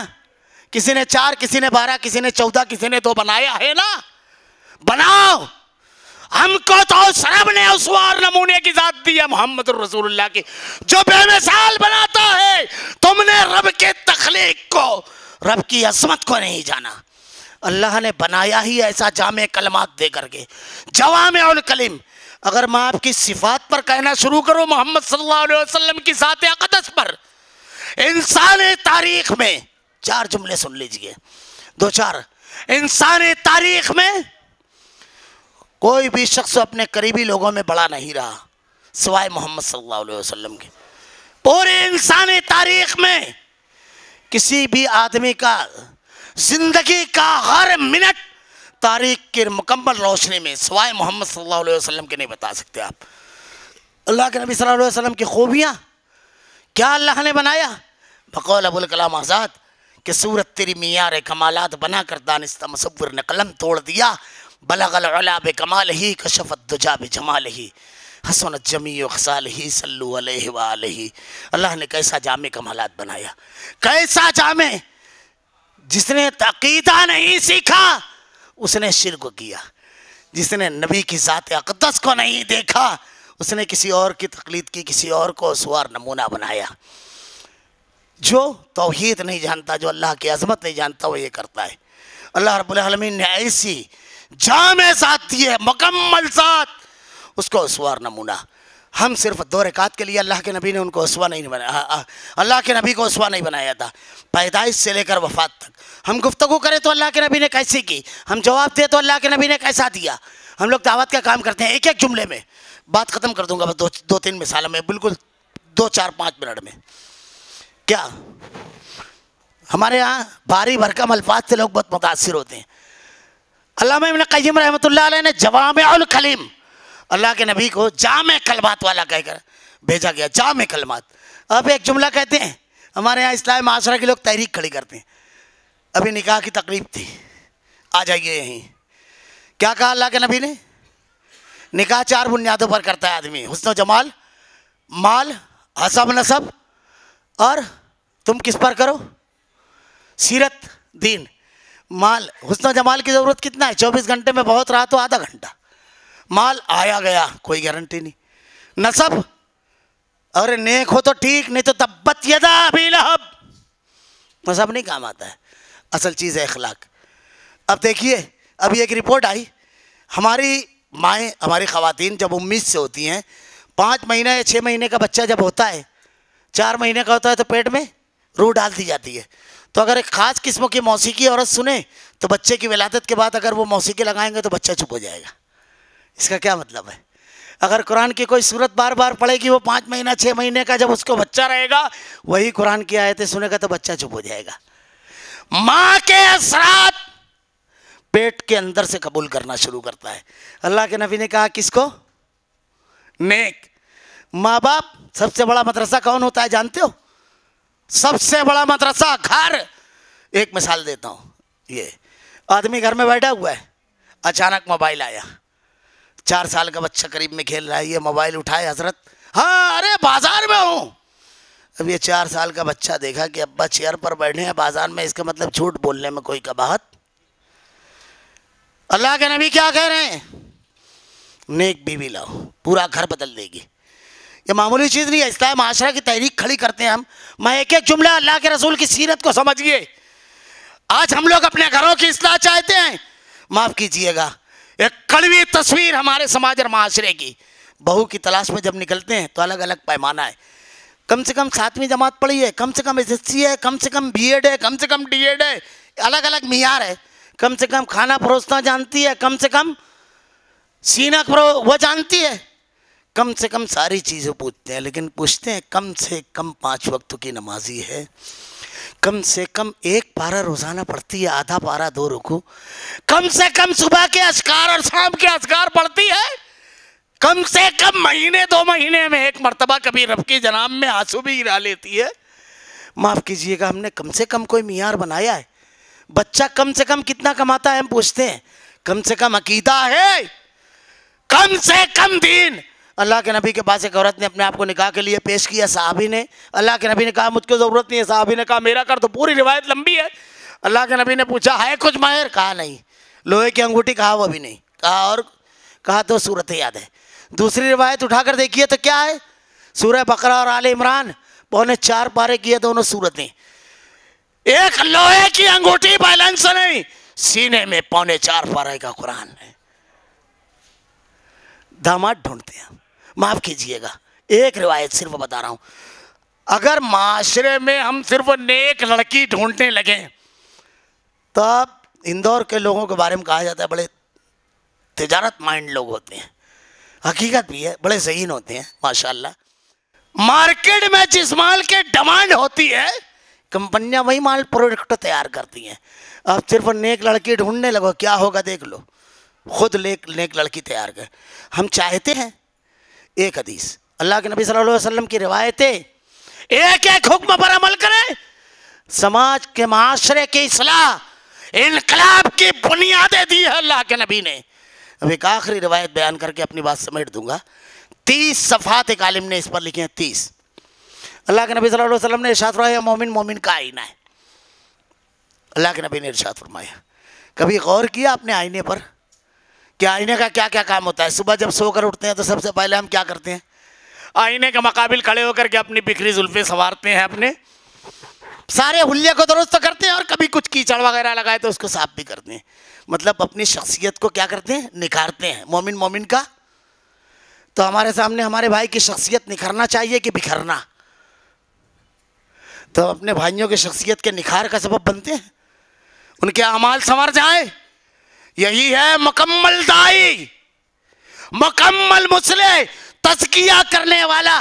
کسی نے 4 کسی نے 12 کسی نے 14 کسی نے 2 بنایا ہے نا. بناؤ. ہم کو تو رب نے اسوہ اور نمونے کی ذات دی ہے محمد الرسول اللہ کی جو بے مثال بناتا ہے. تم نے رب کے تخلیق کو، رب کی عظمت کو نہیں جانا. اللہ نے بنایا ہی ایسا جامع کلمات دے کر کے، جوامع الکلم. اگر میں آپ کی صفات پر کہنا شروع کروں محمد صلی اللہ علیہ وسلم کی ذات اقدس پر، انسان تاریخ میں 4 جملے سن لیجئے، 2-4. انسان تاریخ میں کوئی بھی شخص اپنے قریبی لوگوں میں بڑا نہیں رہا سوائے محمد صلی اللہ علیہ وسلم کے. پورے انسان تاریخ میں کسی بھی آدمی کا زندگی کا ہر منٹ تاریخ کی مکمل روشنی میں سوائے محمد صلی اللہ علیہ وسلم کے نہیں بتا سکتے آپ. اللہ کے نبی صلی اللہ علیہ وسلم کی خوبیاں کیا اللہ نے بنایا. بقول ابوالکلام آزاد کہ صورت تیری معیار کمالات بنا کر دانستہ مصور نے قلم توڑ دیا. بلغ العلا بکمالہ کشف الدجا بجمالہ حسنت جمیع خصالہ صلو علیہ وآلہ. اللہ نے کیسا جامع کمالات بنایا، کیسا جامع. جس نے عقیدہ نہیں سیکھا اس نے شرک کیا، جس نے نبی کی ذات اقدس کو نہیں دیکھا اس نے کسی اور کی تقلید کی، کسی اور کو اسوار نمونہ بنایا. جو توحید نہیں جانتا، جو اللہ کی عظمت نہیں جانتا وہ یہ کرتا ہے. اللہ رب العالمین نے ایسی جامع ذات دی ہے، مکمل ذات، اس کو اسوار نمونہ. ہم صرف 2 رکعت کے لیے اللہ کے نبی نے ان کو اسوہ نہیں بنایا، اللہ کے نبی کو اسوہ نہیں بنایا تھا. پیدائش سے لے کر وفات تک ہم گفتگو کریں تو اللہ کے نبی نے کیسی کی، ہم جواب دیں تو اللہ کے نبی نے کیسا دیا. ہم لوگ دعوت کا کام کرتے ہیں، ایک جملے میں بات ختم کر دوں گا، بس 2-3 مثالوں میں، بالکل 2-4-5 منٹ میں. کیا ہمارے ہاں بھاری بھرکم الفاظ سے لوگ بہت متاثر ہوتے ہیں. علامہ ابن قیم رحمۃ اللہ علیہ نے جوامع الکلم، اللہ کے نبی کو جامع کلمات والا کہہ کر بھیجا گیا. جامع کلمات. اب ایک جملہ کہتے ہیں، ہمارے یہاں اسلامی معاشرہ کے لوگ تحریک کھڑی کرتے ہیں. ابھی نکاح کی تقریب تھی، آ جائیے یہیں. کیا کہا اللہ کے نبی نے؟ نکاح 4 بنیادوں پر کرتا ہے آدمی، حسن و جمال، مال، حسب نسب، اور تم کس پر کرو؟ سیرت، دین. مال، حسن و جمال کی ضرورت کتنا ہے؟ 24 گھنٹے میں بہت رہا تو آدھا گھنٹہ. مال آیا گیا کوئی گارنٹی نہیں. نسب، اور نیک ہو تو ٹھیک، نہیں تو تبت یدا ابی لہب. نسب نہیں کام آتا ہے، اصل چیز ہے اخلاق. اب دیکھیے ابھی ایک رپورٹ آئی، ہماری مائیں، ہماری خواتین جب امید سے ہوتی ہیں 5 مہینہ یا 6 مہینے کا بچہ جب ہوتا ہے، 4 مہینے کا ہوتا ہے تو پیٹ میں روح ڈال دی جاتی ہے. تو اگر ایک خاص قسم کی موسیقی عورت سنے تو بچے کی ولادت کے بعد اگر وہ موسیقی لگائیں گے تو بچہ چپ ہو جائے گا. اس کا کیا مطلب ہے؟ اگر قرآن کی کوئی صورت بار بار پڑھے گی، وہ 5 مہینہ 6 مہینے کا جب اس کو بچہ رہے گا وہی قرآن کی آیتیں سنے گا تو بچہ چپ ہو جائے گا. ماں کے اثرات پیٹ کے اندر سے قبول کرنا شروع کرتا ہے. اللہ کے نبی نے کہا کس کو؟ نیک ماں باپ. سب سے بڑا مدرسہ کون ہوتا ہے جانتے ہو؟ سب سے بڑا مدرسہ گھر. ایک مثال دیتا ہوں. یہ آدمی گھر میں بیٹھا ہوا ہے، اچانک موبائل آیا، 4 سال کا بچہ قریب میں کھیل رہا ہے، یہ موبائل اٹھائے، حضرت ہاں ارے بازار میں ہوں. اب یہ 4 سال کا بچہ دیکھا کہ ابا چیئر پر بیٹھے ہیں بازار میں، اس کا مطلب جھوٹ بولنے میں کوئی قباحت. اللہ کے نبی کیا کہہ رہے ہیں؟ نیک بیوی لاؤ، پورا گھر بدل دے گی. یہ معمولی چیز نہیں ہے، اصلاح معاشرہ کی تحریک کھڑی کرتے ہیں ہم. میں ایک ایک جملہ اللہ کے رسول کی سیرت کو سمجھیے. آج ہم لوگ اپنے گھروں کی اصلاح چاہتے ہیں، معاف کیجئے گا، ایک کڑوی تصویر ہمارے سماج اور معاشرے کی. بہو کی تلاش میں جب نکلتے ہیں تو الگ الگ پیمانہ ہے. کم سے کم 7ویں جماعت پڑھی ہے، کم سے کم SSC ہے، کم سے کم B.Ed ہے، کم سے کم D.Ed ہے. الگ الگ معیار ہے. کم سے کم کھانا پروسنا جانتی ہے، کم سے کم سینہ وہ جانتی ہے، کم سے کم ساری چیزیں پوچھتے ہیں. لیکن پوچھتے ہیں کم سے کم 5 وقت کی نمازی ہے، کم سے کم 1 پارہ روزانہ پڑھتی ہے، آدھا پارہ 2 رکوع، کم سے کم صبح کے اذکار اور شام کے اذکار پڑھتی ہے، کم سے کم مہینے 2 مہینے میں 1 مرتبہ کبھی رب کی جناب میں آنسو بھی گرا لیتی ہے. معاف کیجئے گا، ہم نے کم سے کم کوئی معیار بنایا ہے؟ بچہ کم سے کم کتنا کماتا ہے ہم پوچھتے ہیں؟ کم سے کم عقیدہ ہے، کم سے کم دین. اللہ کے نبی کے پاس ایک عورت نے اپنے آپ کو نکاح کے لیے پیش کیا. صحابی نے، اللہ کے نبی نے کہا مجھ کو ضرورت نہیں ہے. صحابی نے کہا میرا کر. تو پوری روایت لمبی ہے. اللہ کے نبی نے پوچھا ہے کچھ مہر؟ کہا نہیں. لوہے کی انگوٹھی؟ کہا وہ بھی نہیں. کہا اور؟ کہا 2 صورتیں یاد ہے. دوسری روایت اٹھا کر دیکھیے تو کیا ہے؟ سورہ بقرہ اور آل عمران، 4.25 پارے کی دونوں صورتیں. ایک لوہے کی انگوٹھی بیلنس نہیں، سینے میں 4.25 پارے کا قرآن ہے. داماد ڈھونڈتے ہیں. معاف کیجئے گا، ایک روایت صرف بتا رہا ہوں. اگر معاشرے میں ہم صرف نیک لڑکی ڈھونڈنے لگیں تو اب اندور کے لوگوں کے بارے میں کہا جاتا ہے بڑے تجارت مائنڈ لوگ ہوتے ہیں. حقیقت بھی ہے، بڑے ذہین ہوتے ہیں ماشاءاللہ. مارکیٹ میں جس مال کے ڈیمانڈ ہوتی ہے کمپنیاں وہی مال پروڈکٹ تیار کرتی ہیں. اب صرف نیک لڑکی ڈھونڈنے لگو، کیا ہوگا دیکھ لو. خود نیک لڑکی تیار کر. ہم چاہتے ہیں ایک حدیث، اللہ کے نبی صلی اللہ علیہ وسلم کی روایتیں، ایک ایک حکم پر عمل کریں. سماج کے معاشرے کی اصلاح، انقلاب کی بنیادیں دی ہے اللہ کے نبی نے. اب ایک آخری روایت بیان کر کے اپنی بات سمیٹ دوں گا. 30 صفحات ایک عالم نے اس پر لکھے ہیں. 30. اللہ کے نبی صلی اللہ علیہ وسلم نے ارشاد فرمایا مومن مومن کا آئینہ ہے. اللہ کے نبی نے ارشاد فرمایا. کبھی غور کیا اپنے آئینے پر کہ آئینے کا کیا کیا کام ہوتا ہے؟ صبح جب سو کر اٹھتے ہیں تو سب سے پہلے ہم کیا کرتے ہیں؟ آئینے کے مقابل کھڑے ہو کر کے اپنی بکھری زلفیں سنوارتے ہیں، اپنے سارے حلیے کو درست کرتے ہیں، اور کبھی کچھ کیچڑ وغیرہ لگائے تو اس کو صاف بھی کرتے ہیں. مطلب اپنی شخصیت کو کیا کرتے ہیں؟ نکھارتے ہیں. مومن مومن کا. تو ہمارے سامنے ہمارے بھائی کی شخصیت نکھرنا چاہیے کہ بکھرنا؟ تو اپنے بھائیوں کی شخصیت کے نکھار کا سبب بنتے ہیں، ان کے اعمال سنور جائیں. یہی ہے مکمل دائی، مکمل مصلح، تزکیہ کرنے والا،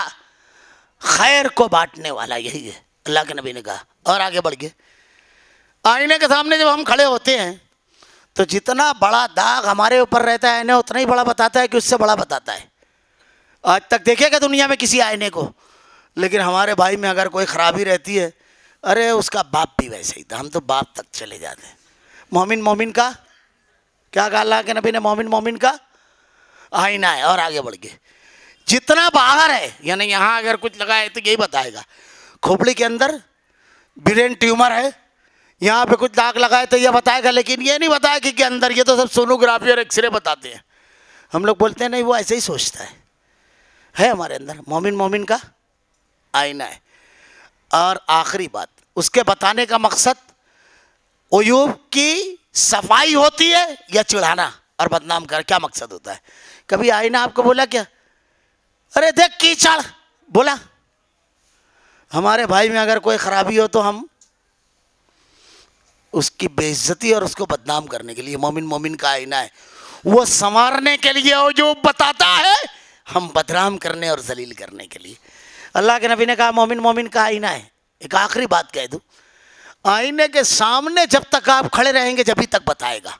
خیر کو بانٹنے والا. یہی ہے اللہ کے نبی نے کہا. اور آگے بڑھ گئے. آئینے کے سامنے جب ہم کھڑے ہوتے ہیں تو جتنا بڑا داغ ہمارے اوپر رہتا ہے آئینہ اتنا ہی بڑا بتاتا ہے کہ اس سے بڑا بتاتا ہے. آج تک دیکھے گا دنیا میں کسی آئینے کو؟ لیکن ہمارے بھائی میں اگر کوئی خرابی رہتی ہے، ارے اس کا باپ بھی ویسے ہی تھا، ہم تو باپ تک چلے جاتے ہیں. مومن مومن کا کیا کہا اللہ کے نبی نے؟ مومن مومن کا آئینہ ہے. اور آگے بڑھ گئے. جتنا باہر ہے، یعنی یہاں اگر کچھ لگا ہے تو یہی بتائے گا. کھوپڑی کے اندر برین ٹیومر ہے، یہاں پہ کچھ داغ لگائے تو یہ بتائے گا، لیکن یہ نہیں بتایا کہ اندر. یہ تو سب سونوگرافی اور ایکس رے بتاتے ہیں. ہم لوگ بولتے ہیں نہیں وہ ایسے ہی سوچتا ہے ہمارے اندر. مومن مومن کا آئینہ ہے. اور آخری بات اس کے بتانے کا مقصد عیوب کی صفائی ہوتی ہے یا چڑھانا اور بدنام کر؟ کیا مقصد ہوتا ہے؟ کبھی آئینہ آپ کو بولا کیا ارے دیکھ کیچڑ؟ بولا؟ ہمارے بھائی میں اگر کوئی خرابی ہو تو ہم اس کی بے عزتی اور اس کو بدنام کرنے کے لیے، مومن کا آئینہ ہے، وہ سنوارنے کے لیے، وہ جو بتاتا ہے، ہم بدنام کرنے اور ذلیل کرنے کے لیے۔ اللہ کے نبی نے کہا مومن کا آئینہ ہے۔ ایک آخری بات کہہ دوں، آئینے کے سامنے جب تک آپ کھڑے رہیں گے جبھی تک بتائے گا،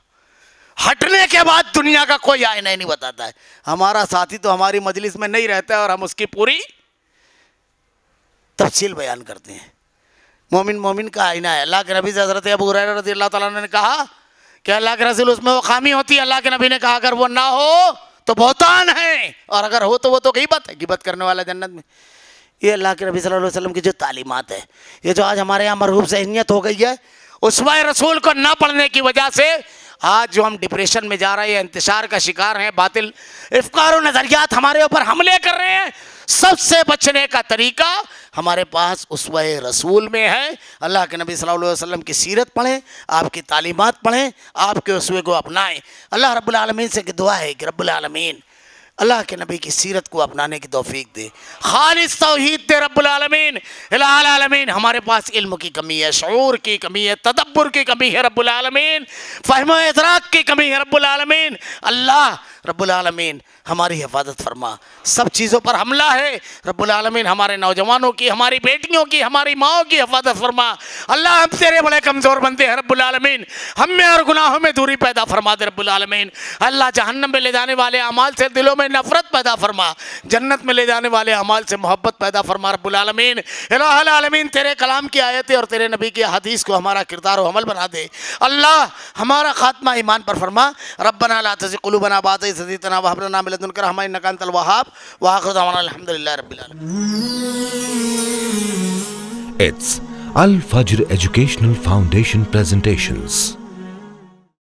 ہٹنے کے بعد دنیا کا کوئی آئینہ نہیں بتاتا ہے۔ ہمارا ساتھی تو ہماری مجلس میں نہیں رہتا ہے اور ہم اس کی پوری تفصیل بیان کرتے ہیں۔ مومن کا آئینہ ہے۔ اللہ کے نبی سے حضرت ابو ہریرہ رضی اللہ تعالیٰ عنہ نے کہا کہ اللہ کے رسول اس میں وہ خامی ہوتی ہے، اللہ کے نبی نے کہا اگر وہ نہ ہو تو بہتان ہے، اور اگر ہو تو وہ تو غیبت ہے، غیبت کرنے والا جنت میں۔ یہ اللہ کے نبی صلی اللہ علیہ وسلم کی جو تعلیمات ہے، یہ جو آج ہمارے یہاں مرغوب ذہنیت ہو گئی ہے، اسوہ رسول کو نہ پڑھنے کی وجہ سے آج جو ہم ڈپریشن میں جا رہے ہیں، انتشار کا شکار ہیں، باطل افکار و نظریات ہمارے اوپر حملے کر رہے ہیں، سب سے بچنے کا طریقہ ہمارے پاس اسوہ رسول میں ہے۔ اللہ کے نبی صلی اللہ علیہ وسلم کی سیرت پڑھیں، آپ کی تعلیمات پڑھیں، آپ کے اسوے کو اپنائیں۔ اللہ رب العالمین سے دعا ہے کہ رب العالمین اللہ کے نبی کی سیرت کو اپنانے کی توفیق دے، خالص توحید دے رب العالمین۔ الہ العالمین ہمارے پاس علم کی کمی ہے، شعور کی کمی ہے، تدبر کی کمی ہے رب العالمین، فہم و ادراک کی کمی ہے رب العالمین۔ اللہ رب العالمین ہماری حفاظت فرما، سب چیزوں پر حملہ ہے رب العالمین، ہمارے نوجوانوں کی، ہماری بیٹیوں کی، ہماری ماؤں کی حفاظت فرما۔ اللہ ہم تیرے بڑے کمزور بندے ہیں رب العالمین، ہم میں اور گناہوں میں دوری پیدا فرما دے رب العالمین۔ اللہ جہنم میں لے جانے والے اعمال سے دلوں میں نفرت پیدا فرما، جنت میں لے جانے والے اعمال سے محبت پیدا فرما رب العالمین۔ الہ العالمین تیرے کلام کی آیتیں اور تیرے نبی کی حدیث کو ہمارا کردار و عمل بنا دے۔ اللہ ہمارا خاتمہ ایمان پر فرما۔ ربنا لا تزغ قلوبنا بعد إذ هديتنا وهب لنا من لدنك رحمة إنك أنت الوهاب وآخر دعوانا الحمد لله رب العالمين. It's Al Fajr Educational Foundation presentations.